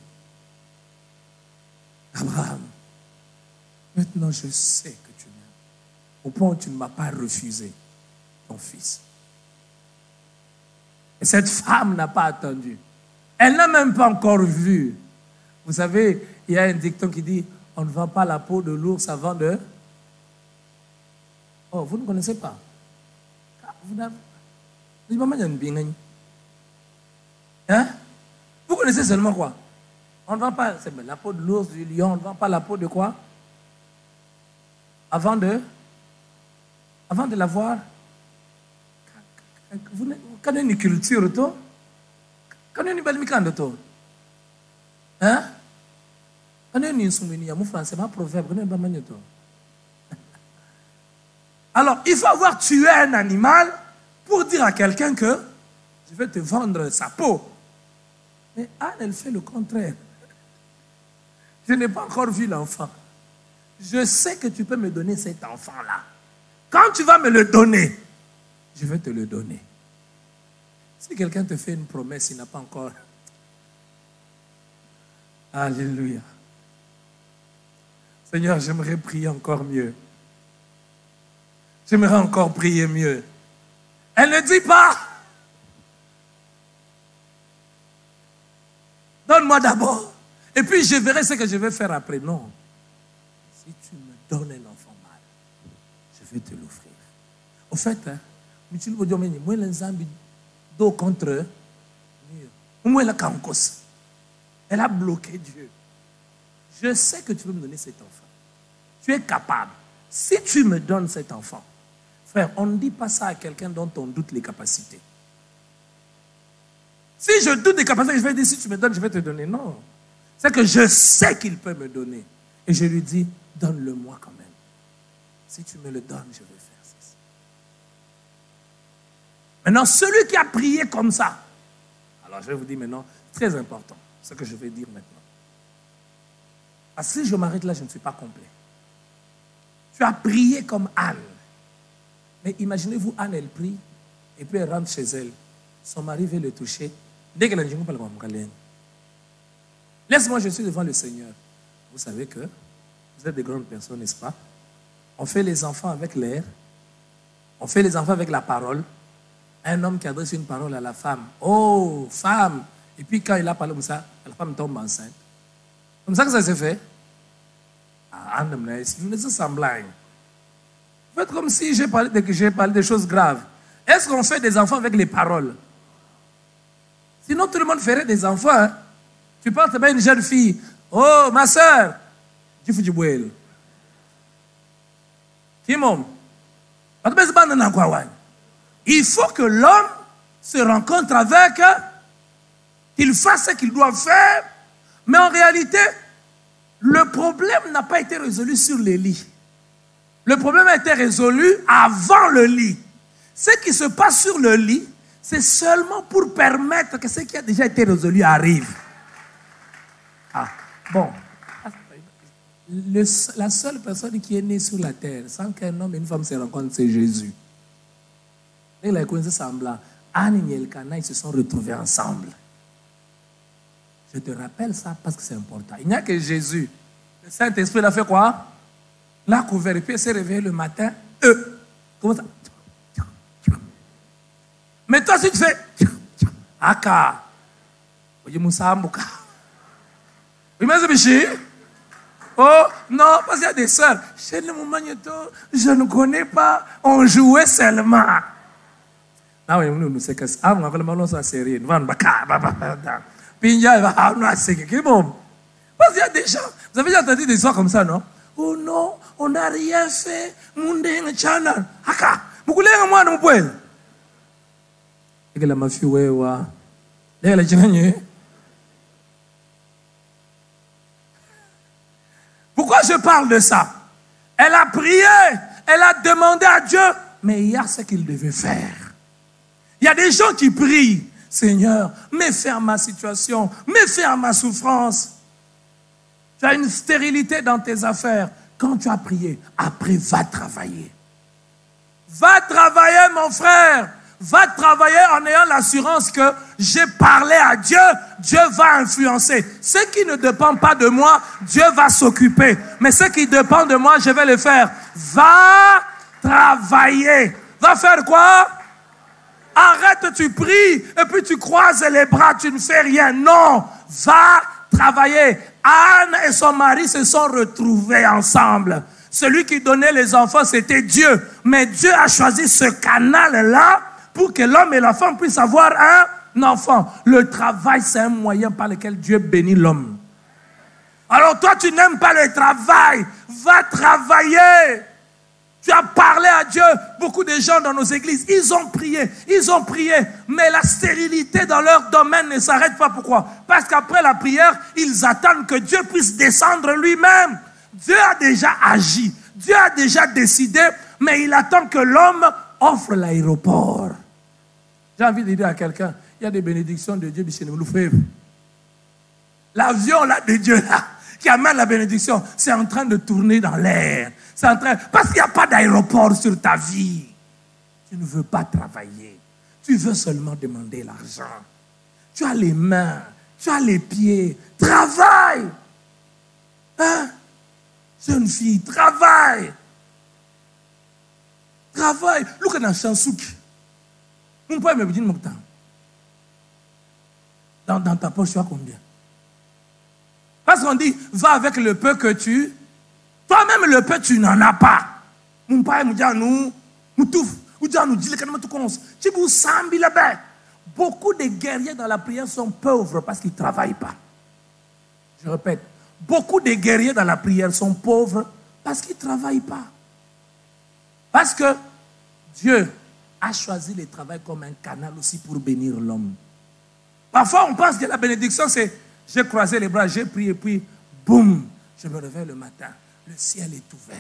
Abraham, maintenant je sais que tu m'aimes, au point où tu ne m'as pas refusé ton fils. Et cette femme n'a pas attendu. Elle n'a même pas encore vu. Vous savez, il y a un dicton qui dit, on ne vend pas la peau de l'ours avant de... Oh, vous ne connaissez pas? Hein? Vous connaissez seulement quoi? On ne vend pas la peau de l'ours, du lion, on ne vend pas la peau de quoi? Avant de l'avoir. Vous connaissez une culture, toi? Vous connaissez une belle micande, toi? Hein? Vous connaissez une soumini, mon français, ma proverbe, vous connaissez toi? Alors, il faut avoir tué un animal pour dire à quelqu'un que je vais te vendre sa peau. Mais Anne, elle fait le contraire. Je n'ai pas encore vu l'enfant. Je sais que tu peux me donner cet enfant-là. Quand tu vas me le donner, je vais te le donner. Si quelqu'un te fait une promesse, il n'a pas encore... Alléluia. Seigneur, j'aimerais prier encore mieux. J'aimerais encore prier mieux. Elle ne dit pas, donne-moi d'abord, et puis je verrai ce que je vais faire après. Non. Si tu me donnes un enfant mâle, je vais te l'offrir. Au fait, moi, les ambi dos contre eux. Moi, la cancos. Elle a bloqué Dieu. Je sais que tu veux me donner cet enfant. Tu es capable. Si tu me donnes cet enfant, frère, on ne dit pas ça à quelqu'un dont on doute les capacités. Si je doute des capacités, je vais dire, si tu me donnes, je vais te donner. Non. C'est que je sais qu'il peut me donner. Et je lui dis, donne-le-moi quand même. Si tu me le donnes, je vais faire ça. Maintenant, celui qui a prié comme ça, alors je vais vous dire maintenant, très important, ce que je vais dire maintenant. Parce que si je m'arrête là, je ne suis pas complet. Tu as prié comme Anne. Mais imaginez-vous, Anne, elle prie, et puis elle rentre chez elle. Son mari veut le toucher. Dès qu'elle a dit, laisse-moi, je suis devant le Seigneur. Vous savez que vous êtes des grandes personnes, n'est-ce pas? On fait les enfants avec l'air. On fait les enfants avec la parole. Un homme qui adresse une parole à la femme. Oh, femme! Et puis quand il a parlé comme ça, la femme tombe enceinte. Comme ça que ça s'est fait. Ah, vous me dites semblant. Faites comme si j'ai parlé des choses graves. Est-ce qu'on fait des enfants avec les paroles? Sinon, tout le monde ferait des enfants. Hein? Tu parles à une jeune fille. Oh, ma soeur. Tu fais du bouel. Il faut que l'homme se rencontre avec, qu'il fasse ce qu'il doit faire. Mais en réalité, le problème n'a pas été résolu sur les lits. Le problème a été résolu avant le lit. Ce qui se passe sur le lit, c'est seulement pour permettre que ce qui a déjà été résolu arrive. Ah, bon. La seule personne qui est née sur la terre, sans qu'un homme et une femme se rencontrent, c'est Jésus. Et la coïncidence semblant, Anne et Elkana, ils se sont retrouvés ensemble. Je te rappelle ça parce que c'est important. Il n'y a que Jésus. Le Saint-Esprit l'a fait quoi? L'a couvert et puis il s'est réveillé le matin. Comment ça? Mais toi, si tu fais Aka, oui, oh, non, parce qu'il y a des sœurs. Chez le magnéto, je ne connais pas. On jouait seulement. Ah oui, nous, c'est que ça. Ah, on va ça série. Parce qu'il y a des gens. Vous avez déjà entendu des histoires comme ça, non? Oh non, on n'a rien fait. Aka, vous voulez moi, non, pouvez. Et que la mafia, ouais, ouais. Pourquoi je parle de ça? Elle a prié, elle a demandé à Dieu, mais il y a ce qu'il devait faire. Il y a des gens qui prient, Seigneur, mets fin à ma situation, mets fin à ma souffrance. Tu as une stérilité dans tes affaires. Quand tu as prié, après, va travailler. Va travailler, mon frère. Va travailler en ayant l'assurance que j'ai parlé à Dieu, Dieu va influencer. Ce qui ne dépend pas de moi, Dieu va s'occuper. Mais ce qui dépend de moi, je vais le faire. Va travailler. Va faire quoi? Arrête, tu pries et puis tu croises les bras, tu ne fais rien. Non, va travailler. Anne et son mari se sont retrouvés ensemble. Celui qui donnait les enfants, c'était Dieu. Mais Dieu a choisi ce canal-là pour que l'homme et la femme puissent avoir un enfant. Le travail, c'est un moyen par lequel Dieu bénit l'homme. Alors toi, tu n'aimes pas le travail. Va travailler. Tu as parlé à Dieu. Beaucoup de gens dans nos églises, ils ont prié. Mais la stérilité dans leur domaine ne s'arrête pas. Pourquoi? Parce qu'après la prière, ils attendent que Dieu puisse descendre lui-même. Dieu a déjà agi. Dieu a déjà décidé. Mais il attend que l'homme offre l'aéroport. J'ai envie de dire à quelqu'un, il y a des bénédictions de Dieu. L'avion là de Dieu là, qui amène la bénédiction, c'est en train de tourner dans l'air. Parce qu'il n'y a pas d'aéroport sur ta vie. Tu ne veux pas travailler. Tu veux seulement demander l'argent. Tu as les mains, tu as les pieds. Travaille. Hein? Jeune fille, travaille. Travaille. Look at the chansouk. Mon père me dit dans ta poche, tu as combien? Parce qu'on dit, va avec le peu que tu... Toi-même, le peu, tu n'en as pas. Mon père me dit, nous, Beaucoup de guerriers dans la prière sont pauvres parce qu'ils ne travaillent pas. Je répète, beaucoup de guerriers dans la prière sont pauvres parce qu'ils ne travaillent pas. Parce que Dieu a choisi le travail comme un canal aussi pour bénir l'homme. Parfois, on pense que la bénédiction, c'est j'ai croisé les bras, j'ai prié, puis boum, je me réveille le matin, le ciel est ouvert.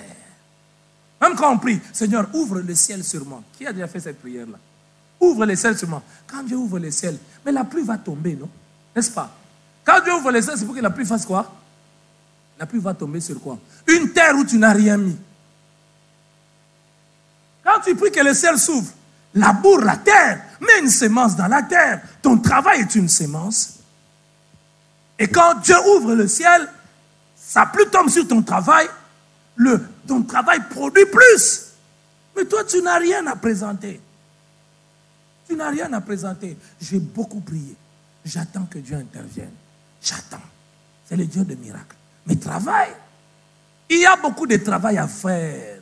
Même quand on prie, Seigneur, ouvre le ciel sur moi. Qui a déjà fait cette prière-là? Ouvre le ciel sur moi. Quand Dieu ouvre le ciel, mais la pluie va tomber, non? N'est-ce pas? Quand Dieu ouvre le ciel, c'est pour que la pluie fasse quoi? La pluie va tomber sur quoi? Une terre où tu n'as rien mis. Quand tu pries que le ciel s'ouvre, laboure la terre, mets une sémence dans la terre. Ton travail est une sémence. Et quand Dieu ouvre le ciel, sa pluie tombe sur ton travail, ton travail produit plus. Mais toi, tu n'as rien à présenter. Tu n'as rien à présenter. J'ai beaucoup prié. J'attends que Dieu intervienne. J'attends. C'est le Dieu de miracles. Mais travail. Il y a beaucoup de travail à faire.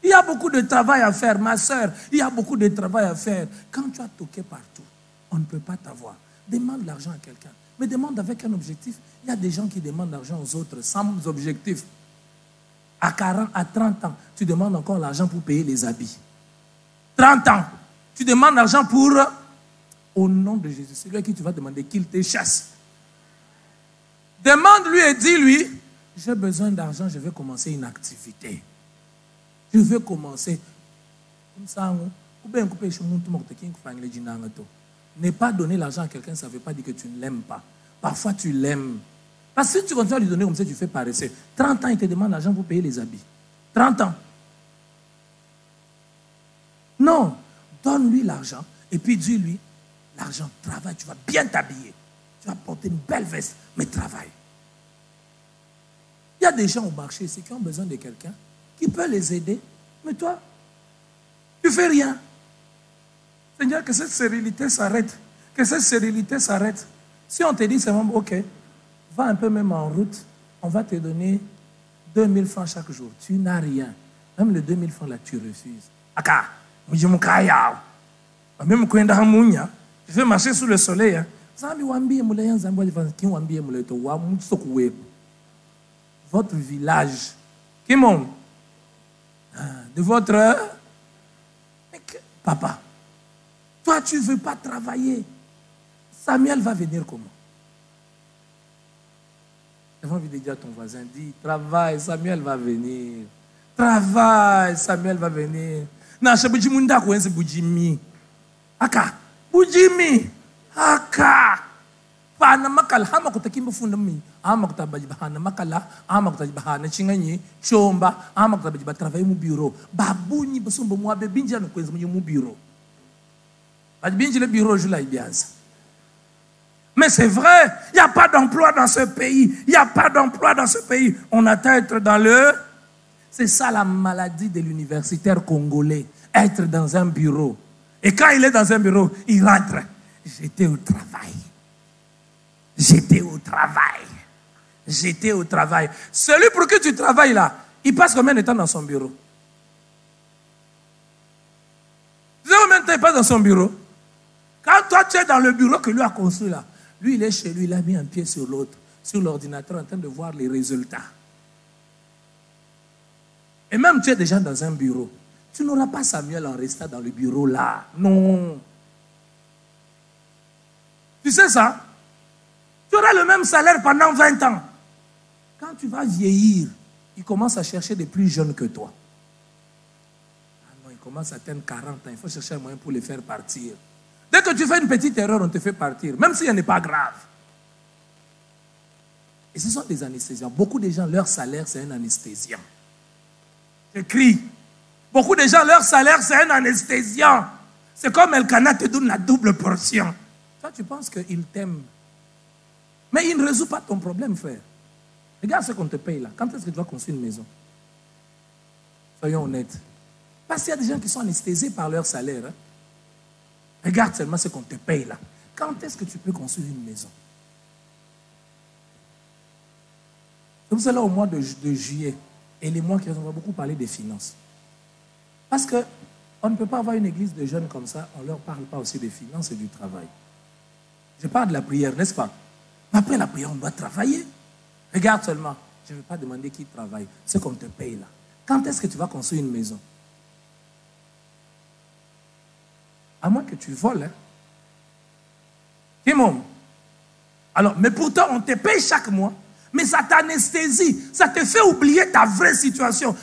Il y a beaucoup de travail à faire, ma soeur. Il y a beaucoup de travail à faire. Quand tu as toqué partout, on ne peut pas t'avoir. Demande l'argent à quelqu'un. Mais demande avec un objectif. Il y a des gens qui demandent l'argent aux autres sans objectif. À 40, à 30 ans, tu demandes encore l'argent pour payer les habits. 30 ans, tu demandes l'argent pour... Au nom de Jésus, c'est lui à qui tu vas demander qu'il te chasse. Demande-lui et dis-lui, j'ai besoin d'argent, je vais commencer une activité. Je veux commencer. Comme ça, ne pas donner l'argent à quelqu'un, ça ne veut pas dire que tu ne l'aimes pas. Parfois, tu l'aimes. Parce que si tu continues à lui donner comme ça, tu fais paresser. 30 ans, il te demande l'argent pour payer les habits. 30 ans. Non. Donne-lui l'argent et puis dis-lui, l'argent, travaille, tu vas bien t'habiller. Tu vas porter une belle veste, mais travaille. Il y a des gens au marché ici qui ont besoin de quelqu'un qui peut les aider. Mais toi, tu ne fais rien. Seigneur, que cette stérilité s'arrête. Que cette stérilité s'arrête. Si on te dit seulement, ok, va un peu même en route, on va te donner 2000 francs chaque jour. Tu n'as rien. Même les 2000 francs là, tu refuses. Aka, même quand je vais marcher sous le soleil. Votre village, qui monte de votre papa. Toi, tu ne veux pas travailler. Samuel va venir comment? J'ai envie de dire à ton voisin, dis, travaille, Samuel va venir. Travaille, Samuel va venir. Aka, Bujimi, Aka. Panamakal, Hamakutakimbo Fundami, Amaktabajbahana Makala, Amaktabajbahana Chinganyi, Chomba, Amaktabajba travaille mon bureau. Babouni Basumbo Mwabe Binja no Kwez mon bureau. Badbinji le bureau, je l'ai bien. Mais c'est vrai, il n'y a pas d'emploi dans ce pays. Il n'y a pas d'emploi dans ce pays. On attend être dans le... C'est ça la maladie de l'universitaire congolais. Être dans un bureau. Et quand il est dans un bureau, il rentre. J'étais au travail. J'étais au travail. J'étais au travail. Celui pour qui tu travailles là, il passe combien de temps dans son bureau? Tu sais combien de temps il passe dans son bureau? Quand toi tu es dans le bureau que lui a construit là, lui il est chez lui, il a mis un pied sur l'autre, sur l'ordinateur en train de voir les résultats. Et même tu es déjà dans un bureau. Tu n'auras pas Samuel en restant dans le bureau là. Non. Tu sais ça? Tu auras le même salaire pendant 20 ans. Quand tu vas vieillir, il commence à chercher des plus jeunes que toi. Ah non, il commence à atteindre 40 ans. Il faut chercher un moyen pour les faire partir. Dès que tu fais une petite erreur, on te fait partir. Même si elle n'est pas grave. Et ce sont des anesthésiants. Beaucoup de gens, leur salaire, c'est un anesthésiant. Je crie. Beaucoup de gens, leur salaire, c'est un anesthésiant. C'est comme Elkanah te donne la double portion. Toi, tu penses qu'il t'aime. Mais il ne résout pas ton problème, frère. Regarde ce qu'on te paye là. Quand est-ce que tu vas construire une maison? Soyons honnêtes. Parce qu'il y a des gens qui sont anesthésiés par leur salaire. Hein? Regarde seulement ce qu'on te paye là. Quand est-ce que tu peux construire une maison? Comme ça là au mois de juillet et les mois qui on va beaucoup parler des finances. Parce que On ne peut pas avoir une église de jeunes comme ça. On ne leur parle pas aussi des finances et du travail. Je parle de la prière, n'est-ce pas? Mais après la prière, on doit travailler. Regarde seulement. Je ne vais pas demander qui travaille. Ce qu'on te paye là. Quand est-ce que tu vas construire une maison? À moins que tu voles. Hein? Timon. Alors, mais pourtant, on te paye chaque mois. Mais ça t'anesthésie. Ça te fait oublier ta vraie situation.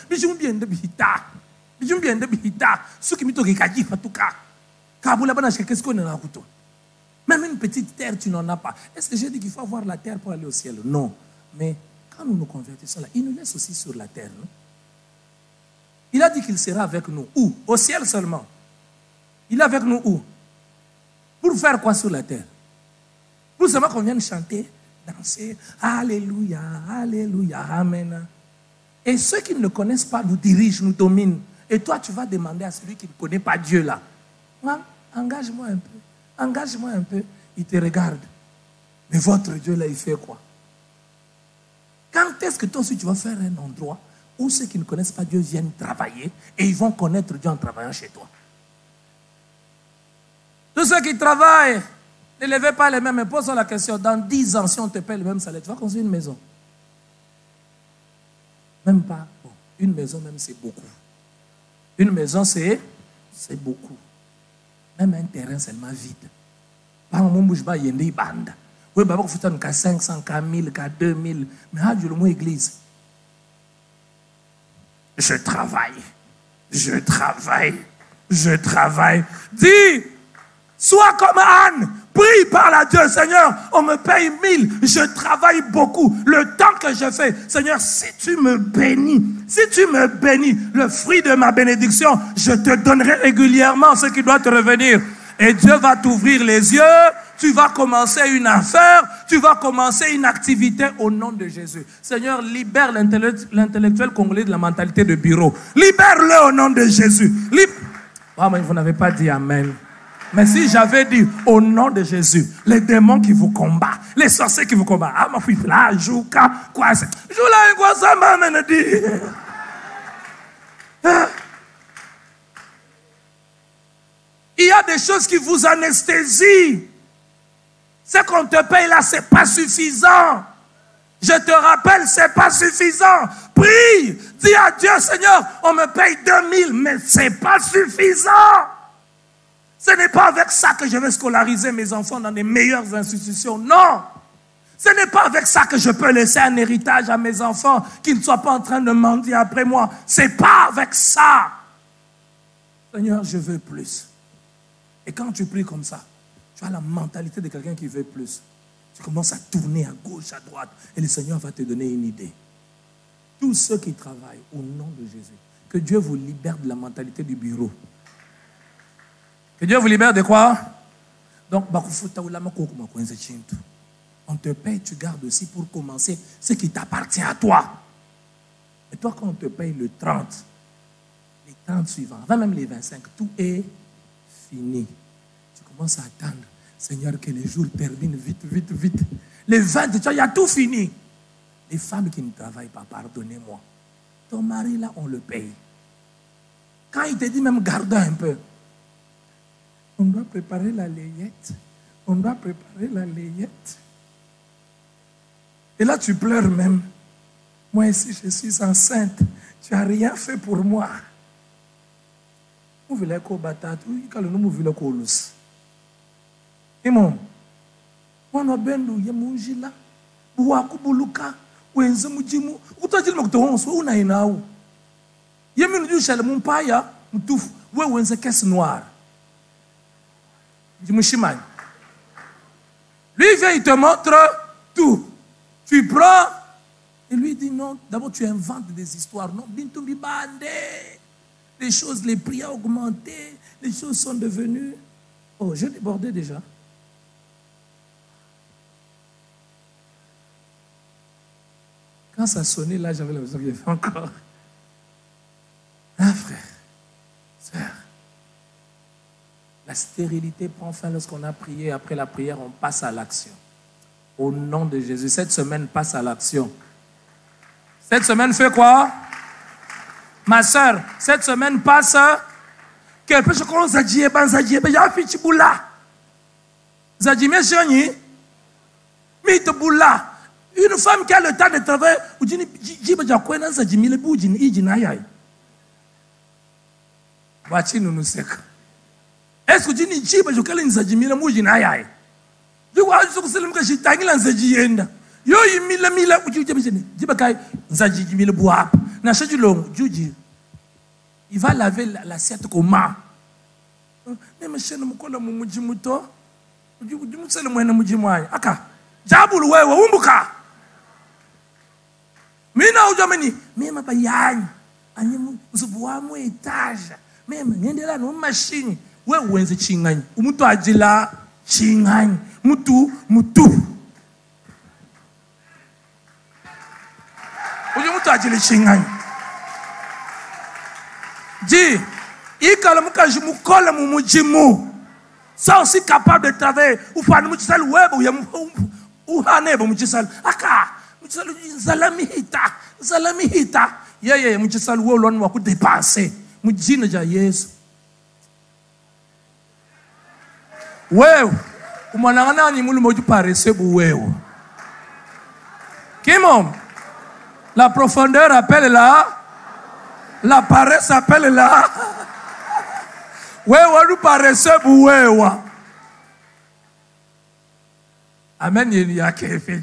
Même une petite terre, tu n'en as pas. Est-ce que j'ai dit qu'il faut avoir la terre pour aller au ciel? Non. Mais quand nous nous convertissons là, il nous laisse aussi sur la terre. Non? Il a dit qu'il sera avec nous. Où? Au ciel seulement. Il est avec nous où? Pour faire quoi sur la terre? Pour seulement qu'on vienne chanter, danser. Alléluia, alléluia, amen. Et ceux qui ne le connaissent pas nous dirigent, nous dominent. Et toi, tu vas demander à celui qui ne connaît pas Dieu là. Engage-moi un peu. Engage-moi un peu. Il te regarde. Mais votre Dieu là, il fait quoi? Quand est-ce que toi aussi tu vas faire un endroit où ceux qui ne connaissent pas Dieu viennent travailler et ils vont connaître Dieu en travaillant chez toi? Tous ceux qui travaillent, ne levez pas les mains, mais posons la question. Dans 10 ans, si on te paye le même salaire, tu vas construire une maison? Même pas. Bon, une maison même, c'est beaucoup. Une maison, c'est beaucoup. Même un terrain seulement vide. Par exemple, je vais y bande. Oui, il faut faire 500, 1000, 2000. Mais ah, je le mot église. Je travaille. Je travaille. Je travaille. Dis, sois comme Anne. Prie par la Dieu. Seigneur, on me paye 1000. Je travaille beaucoup. Le temps que je fais. Seigneur, si tu me bénis, le fruit de ma bénédiction, je te donnerai régulièrement ce qui doit te revenir. Et Dieu va t'ouvrir les yeux. Tu vas commencer une affaire. Tu vas commencer une activité au nom de Jésus. Seigneur, libère l'intellectuel congolais de la mentalité de bureau. Libère-le au nom de Jésus. Ah, mais vous n'avez pas dit amen. Mais si j'avais dit au nom de Jésus, les démons qui vous combattent, les sorciers qui vous combattent, ah ma fille là, jouka, quoi c'est? Joula, quoi ça m'a dit? Il y a des choses qui vous anesthésient. Ce qu'on te paye là, c'est pas suffisant. Je te rappelle, c'est pas suffisant. Prie, dis à Dieu, Seigneur, on me paye 2000, mais c'est pas suffisant. Ce n'est pas avec ça que je vais scolariser mes enfants dans les meilleures institutions. Non. Ce n'est pas avec ça que je peux laisser un héritage à mes enfants qu'ils ne soient pas en train de mendier après moi. Ce n'est pas avec ça. Seigneur, je veux plus. Et quand tu pries comme ça, tu as la mentalité de quelqu'un qui veut plus. Tu commences à tourner à gauche, à droite. Et le Seigneur va te donner une idée. Tous ceux qui travaillent au nom de Jésus, que Dieu vous libère de la mentalité du bureau. Que Dieu vous libère de quoi? Donc, on te paye, tu gardes aussi pour commencer ce qui t'appartient à toi. Et toi, quand on te paye le 30, les 30 suivants, avant même les 25, tout est fini. Tu commences à attendre, Seigneur, que les jours terminent vite, vite, vite. Les 20, il y a tout fini. Les femmes qui ne travaillent pas, pardonnez-moi. Ton mari, là, on le paye. Quand il te dit même, garde un peu. On doit préparer la layette. On doit préparer la layette. Et là, tu pleures même. Moi, ici, je suis enceinte. Tu n'as rien fait pour moi. Vous voulez qu'on batte? Vous voulez qu'on lose? Et mon, on a bien nous, Yamungila, Bouakubuluka, Wenzamujimu, ou t'as dit que tu as un na inaou. Yamin du chal mon paya, Moutouf, ou Wenza caisse noire. Lui, vient, il te montre tout. Tu prends, et lui dit non, d'abord tu inventes des histoires. Non, Bintumbi Bande. Les choses, les prix ont augmenté, les choses sont devenues. Oh, j'ai débordé déjà. Quand ça sonnait là, j'avais l'impression qu'il y avait encore. Ah, frère, sœur. La stérilité prend fin lorsqu'on a prié. Après la prière, on passe à l'action. Au nom de Jésus. Cette semaine passe à l'action. Cette semaine fait quoi? Ma soeur, cette semaine passe. Que peut-ce qu'on s'agit et ya fichi boula. Zadimé Sioni, mais te boula. Une femme qui a le temps de travailler, ou dit, jiba jakwena Zadimi le boudin, ijinayai. Voici nous sec. Est-ce que tu dis, jiba jokale Zadimi le moujinayai? Tu vois, je suis le cas, je t'ai dit, yo mila ou tu dis, jiba kai, Zadimi le boap. N'a pas de long, Juji. Il va laver l'assiette comment? Mais monsieur, nous sommes mujimuto. Nous sommes mujimwai. Aka. Jabul wewe umbuka. Mina ujamani. Mema pa yanyi. Anyi mzubuwa mu etage. Mema niendela no machine. Wewe wenze chingani. Umutu ajila chingani. Mutu. Umutu ajila chingani. Dis, il calme mukola mumujimu. Ça aussi capable de travailler. Ou pas nous disons web ou hanebo mujisal. Aka, mujisal zalami hita. Yeah, mujisal wo lon wa ku dépenser. Mujina ja Yesu. Wewe, umanangana ni mulu moju paresse bu wewe. Kimom. La profondeur appelle là. La paresse appelle là. Wewa nous paresse bouwewa. Amen, il y a qui fait.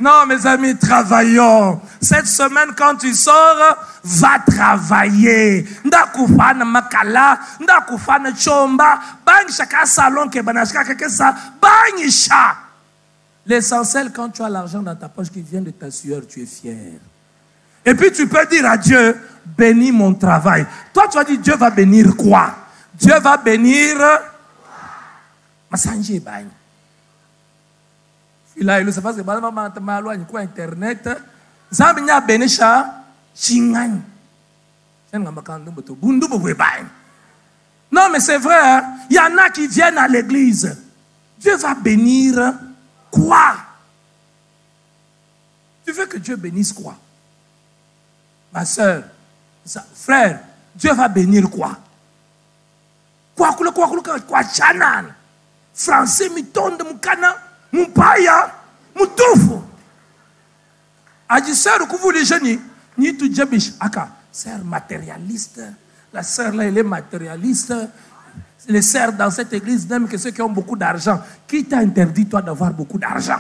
Non, mes amis, travaillons. Cette semaine, quand tu sors, va travailler. Ndakufana makala, ndakufana chomba, bang chaka salon ke banashka kekesa, bang cha. L'essentiel, quand tu as l'argent dans ta poche qui vient de ta sueur, tu es fier. Et puis tu peux dire à Dieu, bénis mon travail. Toi tu vas dire, Dieu va bénir quoi? Dieu va bénir Masanje bagne. Là, il sait pas que mal quoi internet. Zaminya benisha chingani. Non mais c'est vrai, hein? Il y en a qui viennent à l'église. Dieu va bénir quoi? Tu veux que Dieu bénisse quoi? Ma soeur, frère, Dieu va bénir quoi? Quoi, chanan? Français, mitonde, mukana, mupaya, mutufu. A dit, sœur, que vous les jeunes, ni tout djabish, aka, sœur matérialiste. La sœur là, elle est matérialiste. Les sœurs dans cette église n'aiment que ceux qui ont beaucoup d'argent. Qui t'a interdit, toi, d'avoir beaucoup d'argent?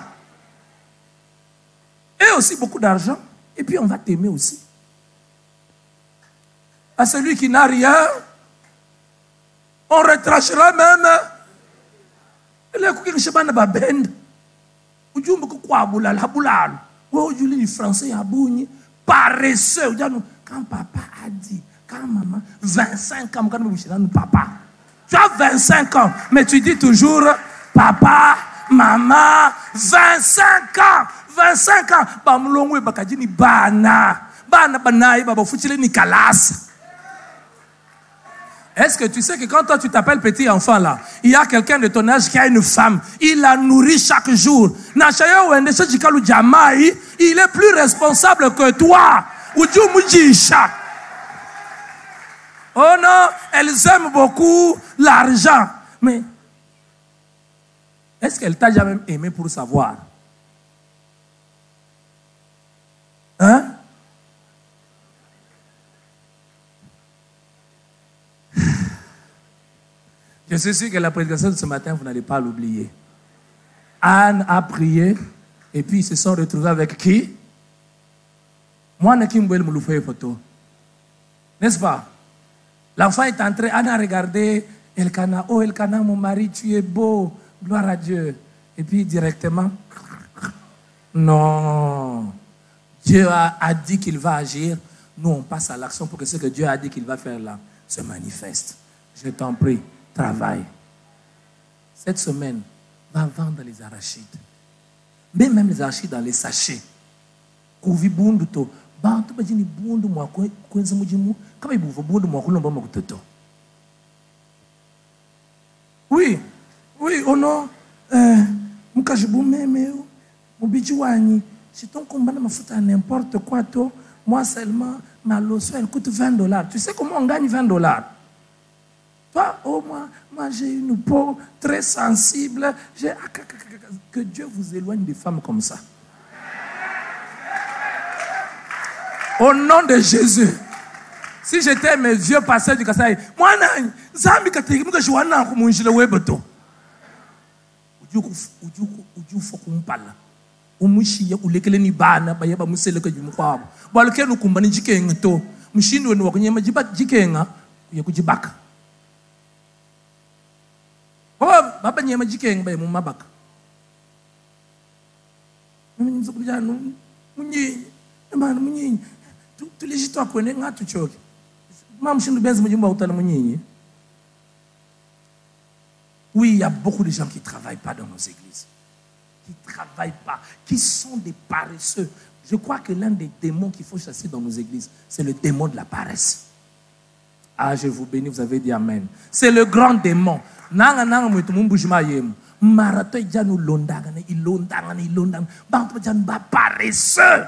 Et aussi beaucoup d'argent. Et puis, on va t'aimer aussi. À celui qui n'a rien, on retrachera même. Les Français paresseux. Quand papa a dit, quand maman, 25 ans, papa. Tu as 25 ans, mais tu dis toujours papa, maman, 25 ans. 25 ans. Est-ce que tu sais que quand toi tu t'appelles petit enfant là, il y a quelqu'un de ton âge qui a une femme, il la nourrit chaque jour. Il est plus responsable que toi. Oh non, elles aiment beaucoup l'argent. Mais est-ce qu'elle t'a jamais aimé pour savoir? Hein? Je suis sûr que la prédication de ce matin, vous n'allez pas l'oublier. Anne a prié et puis ils se sont retrouvés avec qui? Moi, je suis une photo. N'est-ce pas? L'enfant est entré, Anne a regardé Elkana. Oh Elkana, mon mari, tu es beau. Gloire à Dieu. Et puis directement, non. Dieu a dit qu'il va agir. Nous, on passe à l'action pour que ce que Dieu a dit qu'il va faire là se manifeste. Je t'en prie, travaille. Cette semaine, va vendre les arachides. Mais même les arachides dans les sachets. Oui, oui, oh non. Mukajibu meme, mubijuani. Si ton combat ne me fout à n'importe quoi, toi, moi seulement, ma lotion, elle coûte $20. Tu sais comment on gagne $20? Toi, oh, moi j'ai une peau très sensible. Que Dieu vous éloigne des femmes comme ça. Au nom de Jésus. Si j'étais mes vieux pasteurs du Kasaï, moi, Zambi Kategim, que je vois un comme un gilet weboto. Uju fokum pala. Umushi ya ulekele ni bana ba yaba musele ka jumu kwabo. Ba leke no kumbani jikenga to. Mushindi wenu wakunyema jibat jikenga ya kujibaka. Baba nyema jikenga ba mu mabaka. Munyi kuja no munyi. Emana munyi. Tu legito akone ngatu choki. Mamshindu benzi mujimba utana munyi. Oui, il y a beaucoup de gens qui ne travaillent pas dans nos églises. Qui ne travaillent pas, qui sont des paresseux. Je crois que l'un des démons qu'il faut chasser dans nos églises, c'est le démon de la paresse. Ah, je vous bénis, vous avez dit Amen. C'est le grand démon. Paresseux.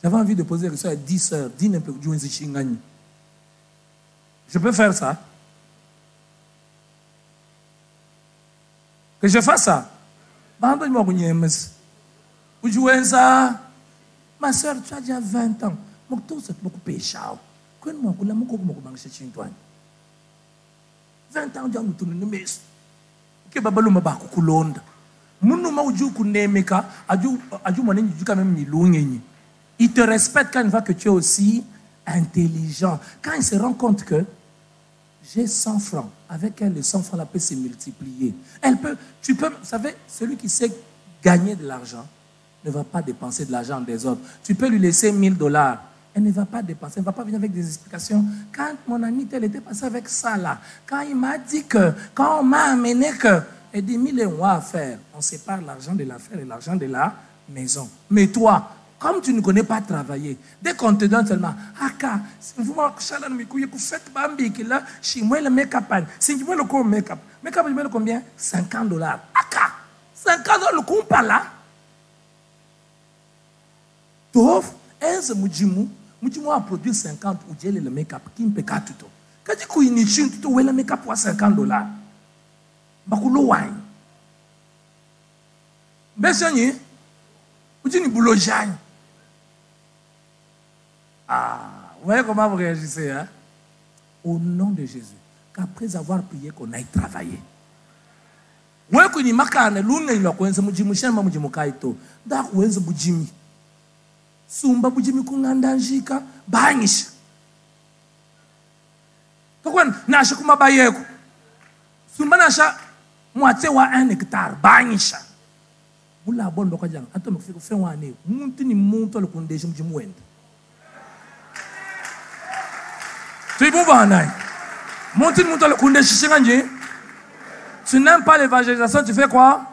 J'avais envie de poser la question à 10 heures. Je peux faire ça? Que je fasse ça? Ma soeur, tu as déjà 20 ans. Je suis beaucoup péché. 20 ans, tu as il te respecte quand il voit que tu es aussi intelligent. Quand il se rend compte que j'ai 100 francs, avec elle, les 100 francs là peut se multiplier. Vous savez, celui qui sait gagner de l'argent ne va pas dépenser de l'argent des autres. Tu peux lui laisser $1000. Elle ne va pas dépenser, elle ne va pas venir avec des explications. Quand mon ami tel était passé avec ça là, quand il m'a dit que, quand on m'a amené que, elle dit 1000 € à faire. On sépare l'argent de l'affaire et l'argent de la maison. Mais toi, comme tu ne connais pas travailler, dès qu'on te donne seulement, vous faites Bambi qui là, chez moi le make-up, si tu veux le make-up, make-up, je mets combien? $50. Aka, $50 le compte pas là. Tof, Mujimu a produit 50 ou j'ai le make-up qui me paie tout. Quand tu couilles une chine, tu le make-up pour $50. Bakulo wine. Bessigny, vous dites boulot jagne. Vous voyez comment vous réagissez, hein? Au nom de Jésus, qu'après avoir prié, qu'on aille travailler. Vous voyez qu'on y marque un lune, il a coincé Mujimu, Chama Mujimu Kaito, Dak Wenzo Bujimi. Sumba Bujimi Kungandanjika, Banish. Pourquoi Nasha Kuma Bayeko? Sumba Nasha, moitié ou 1 hectare, Banisha. Vous la bonne locajan, attends, je vais faire un année. Montini monte le condé, je me dis. Tu es bon, Montini monte le condé, je tu n'aimes pas l'évangélisation, tu fais quoi?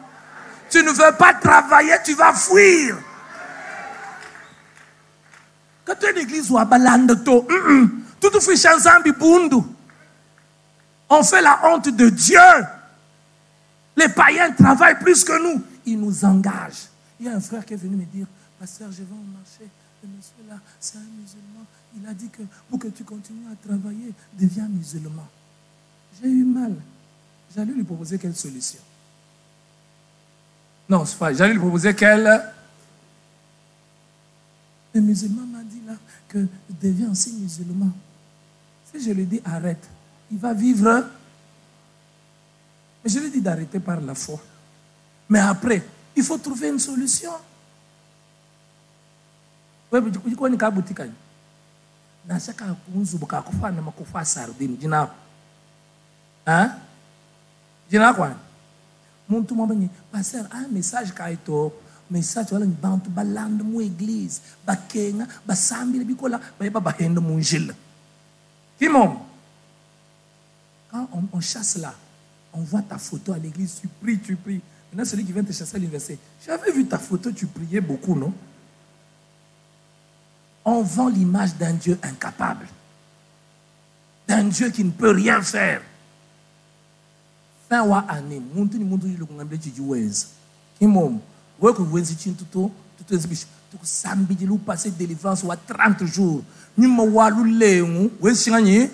Tu ne veux pas travailler, tu vas fuir. Quand tu es une église ou à Balandato, tout fait chanson bibundu. On fait la honte de Dieu. Les païens travaillent plus que nous. Ils nous engagent. Il y a un frère qui est venu me dire, pasteur, je vais au marché. Le monsieur là, c'est un musulman. Il a dit que pour que tu continues à travailler, deviens musulman. J'ai eu mal. J'allais lui proposer quelle solution? Non, c'est pas. J'allais lui proposer quelle. Le musulman m'a dit là que deviens aussi musulman. Si je lui dis arrête, il va vivre. Mais je lui dis d'arrêter par la foi. Mais après, il faut trouver une solution. Oui, mais tu connais qu'à boutique. Dans chaque cas, on se bat pour faire une sardine. Hein? Dis-moi quoi? Mon tout le monde dit, pasteur, un message qui a été message wala ni bantu balanda mu église bakenga basambile bikola bayeba bahenda mu njila. Kimon, quand on chasse là, on voit ta photo à l'église, tu pries. Maintenant celui qui vient te chasser à l'université, j'avais vu ta photo, tu priais beaucoup, non? On vend l'image d'un Dieu incapable, d'un Dieu qui ne peut rien faire. fin wa année, muntu ni muntu yilo kungambe chijuweza. Kimom, wewe kuwenzi chintu to exibition. Tu sambi di lu passer délivrance wa 30 jours. Nyuma wa lu lengu, wenzi chinganyi.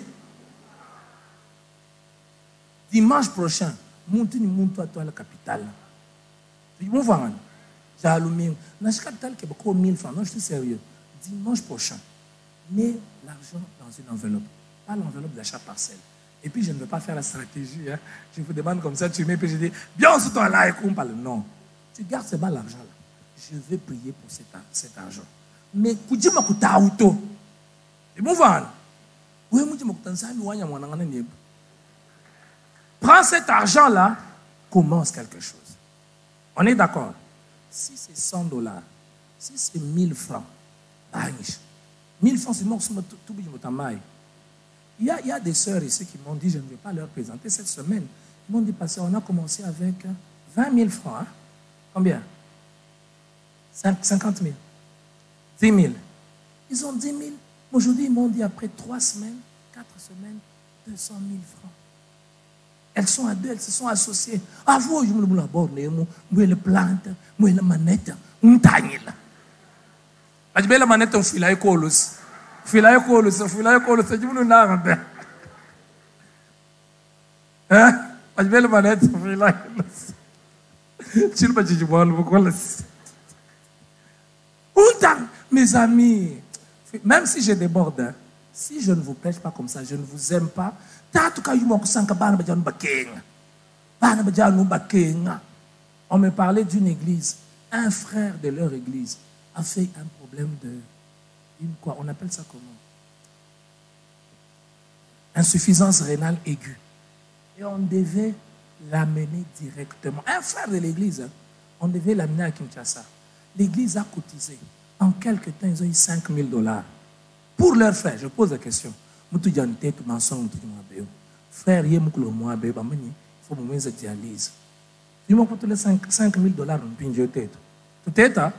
Dimanche prochain, muntu ni muntu à la capitale. Tu vas voir. J'ai allumé. Dans la capitale qui est beaucoup 1000 francs. Non, je suis sérieux. Dimanche prochain, mets l'argent dans une enveloppe. Pas l'enveloppe d'achat parcelle. Et puis, je ne veux pas faire la stratégie. Hein. Je vous demande comme ça, tu mets, puis je dis, bien sur ton là, et qu'on parle. Non. Tu gardes seulement l'argent là. Je vais prier pour cet argent. Mais, kujima kuta auto. Et bon, voilà. Oui, prends cet argent là, commence quelque chose. On est d'accord? Si c'est 100 $, si c'est 1000 francs, 1000 francs, c'est mort, tout le il y a des sœurs ici qui m'ont dit, je ne vais pas leur présenter cette semaine. Ils m'ont dit, pasteur, on a commencé avec 20 000 francs. Hein? Combien? 50 000. 10 000. Ils ont 10 000. Aujourd'hui, ils m'ont dit, après 3 semaines, 4 semaines, 200 000 francs. Elles sont à deux, elles se sont associées. Ah, vous, je me le borde, moi, le plante, moi, la manette, on tagne là. Je vais la manette, on file à l'écolos. File à l'écolos, file à l'écolos, c'est du monde n'a hein? Je vais la manette, on file à l'écolos. Tu ne peux pas dire, pourquoi là? Mes amis, même si je déborde, hein, si je ne vous prêche pas comme ça, je ne vous aime pas. On me parlait d'une église. Un frère de leur église a fait un problème de... quoi? On appelle ça comment? Insuffisance rénale aiguë. Et on devait l'amener directement. Un frère de l'église, hein, on devait l'amener à Kinshasa. L'église a cotisé. En quelques temps, ils ont eu 5 000 $. Pour leur frère, je pose la question. Frère, il faut que je dialyse. Il m'a coûté 5 000 $. Tout est là.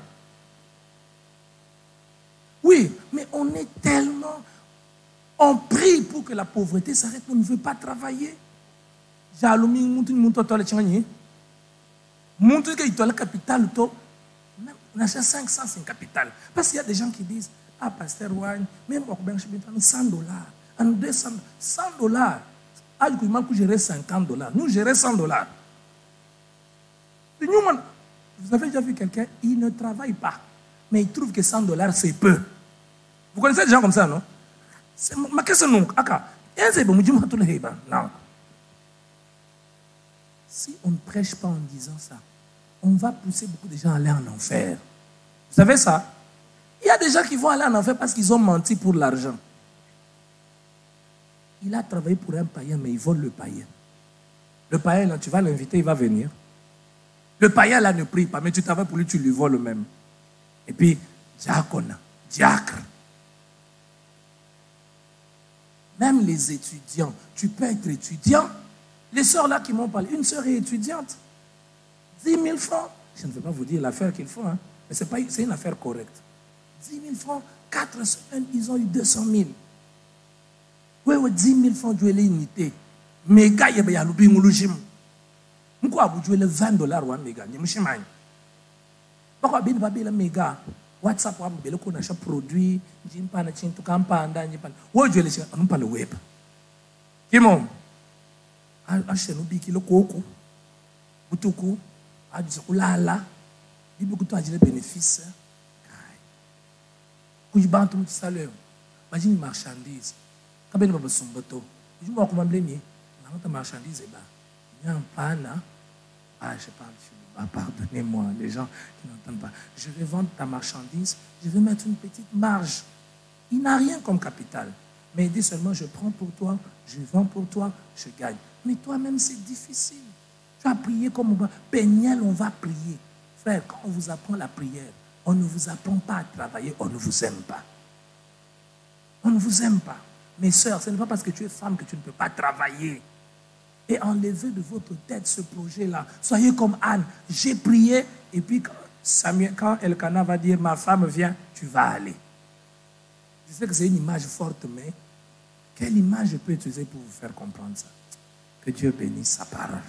Oui, mais on est tellement... On prie pour que la pauvreté s'arrête. On ne veut pas travailler. J'ai allumé le capital. On achète 500, c'est un capital. Parce qu'il y a des gens qui disent, ah, pasteur Wine, même $100, 200, 100 $. Ah, du coup, il m'a géré 50 $. Nous, gérer 100 $. Vous avez déjà vu quelqu'un, il ne travaille pas, mais il trouve que 100 $, c'est peu. Vous connaissez des gens comme ça, non? Ma question, non. Si on ne prêche pas en disant ça, on va pousser beaucoup de gens à aller en enfer. Vous savez ça? Il y a des gens qui vont aller en enfer parce qu'ils ont menti pour l'argent. Il a travaillé pour un païen, mais il vole le païen. Le païen, là, tu vas l'inviter, il va venir. Le païen, là, ne prie pas, mais tu travailles pour lui, tu lui voles même. Et puis, diacona, diacre. Même les étudiants, tu peux être étudiant. Les sœurs là qui m'ont parlé, une sœur est étudiante. 10 000 francs. Je ne vais pas vous dire l'affaire qu'ils font, hein, mais c'est une affaire correcte. 10 000 francs, 4 semaines, ils ont eu 200 000. Oui, 10 000 francs, tu es l'unité. Mais gars, il y a le bingoulouchim. Pourquoi vous jouez le 20 $, ou un méga? Pourquoi vous avez le méga? WhatsApp, vous avez le produit, vous avez le web. Kimon, achète-nous biki le coco, butuku, a du lala, il y a beaucoup de bénéfices. Quand je bande tout le salaire, imagine une marchandise. Quand je vais son bateau, je vais comment blâmer. La marchandise est bas. Il y a un panne. Ah, je parle. Pardonnez-moi, les gens qui n'entendent pas. Je vais vendre ta marchandise, je vais mettre une petite marge. Il n'a rien comme capital. Mais il dit seulement, je prends pour toi, je vends pour toi, je gagne. Mais toi-même, c'est difficile. Tu as prié comme on va. Péniel, on va prier. Frère, quand on vous apprend la prière, on ne vous apprend pas à travailler, on ne vous aime pas. On ne vous aime pas. Mes sœurs, ce n'est pas parce que tu es femme que tu ne peux pas travailler. Et enlevez de votre tête ce projet-là. Soyez comme Anne. J'ai prié, et puis quand Elkanah va dire, ma femme vient, tu vas aller. Je sais que c'est une image forte, mais quelle image je peux utiliser pour vous faire comprendre ça? Que Dieu bénisse sa parole.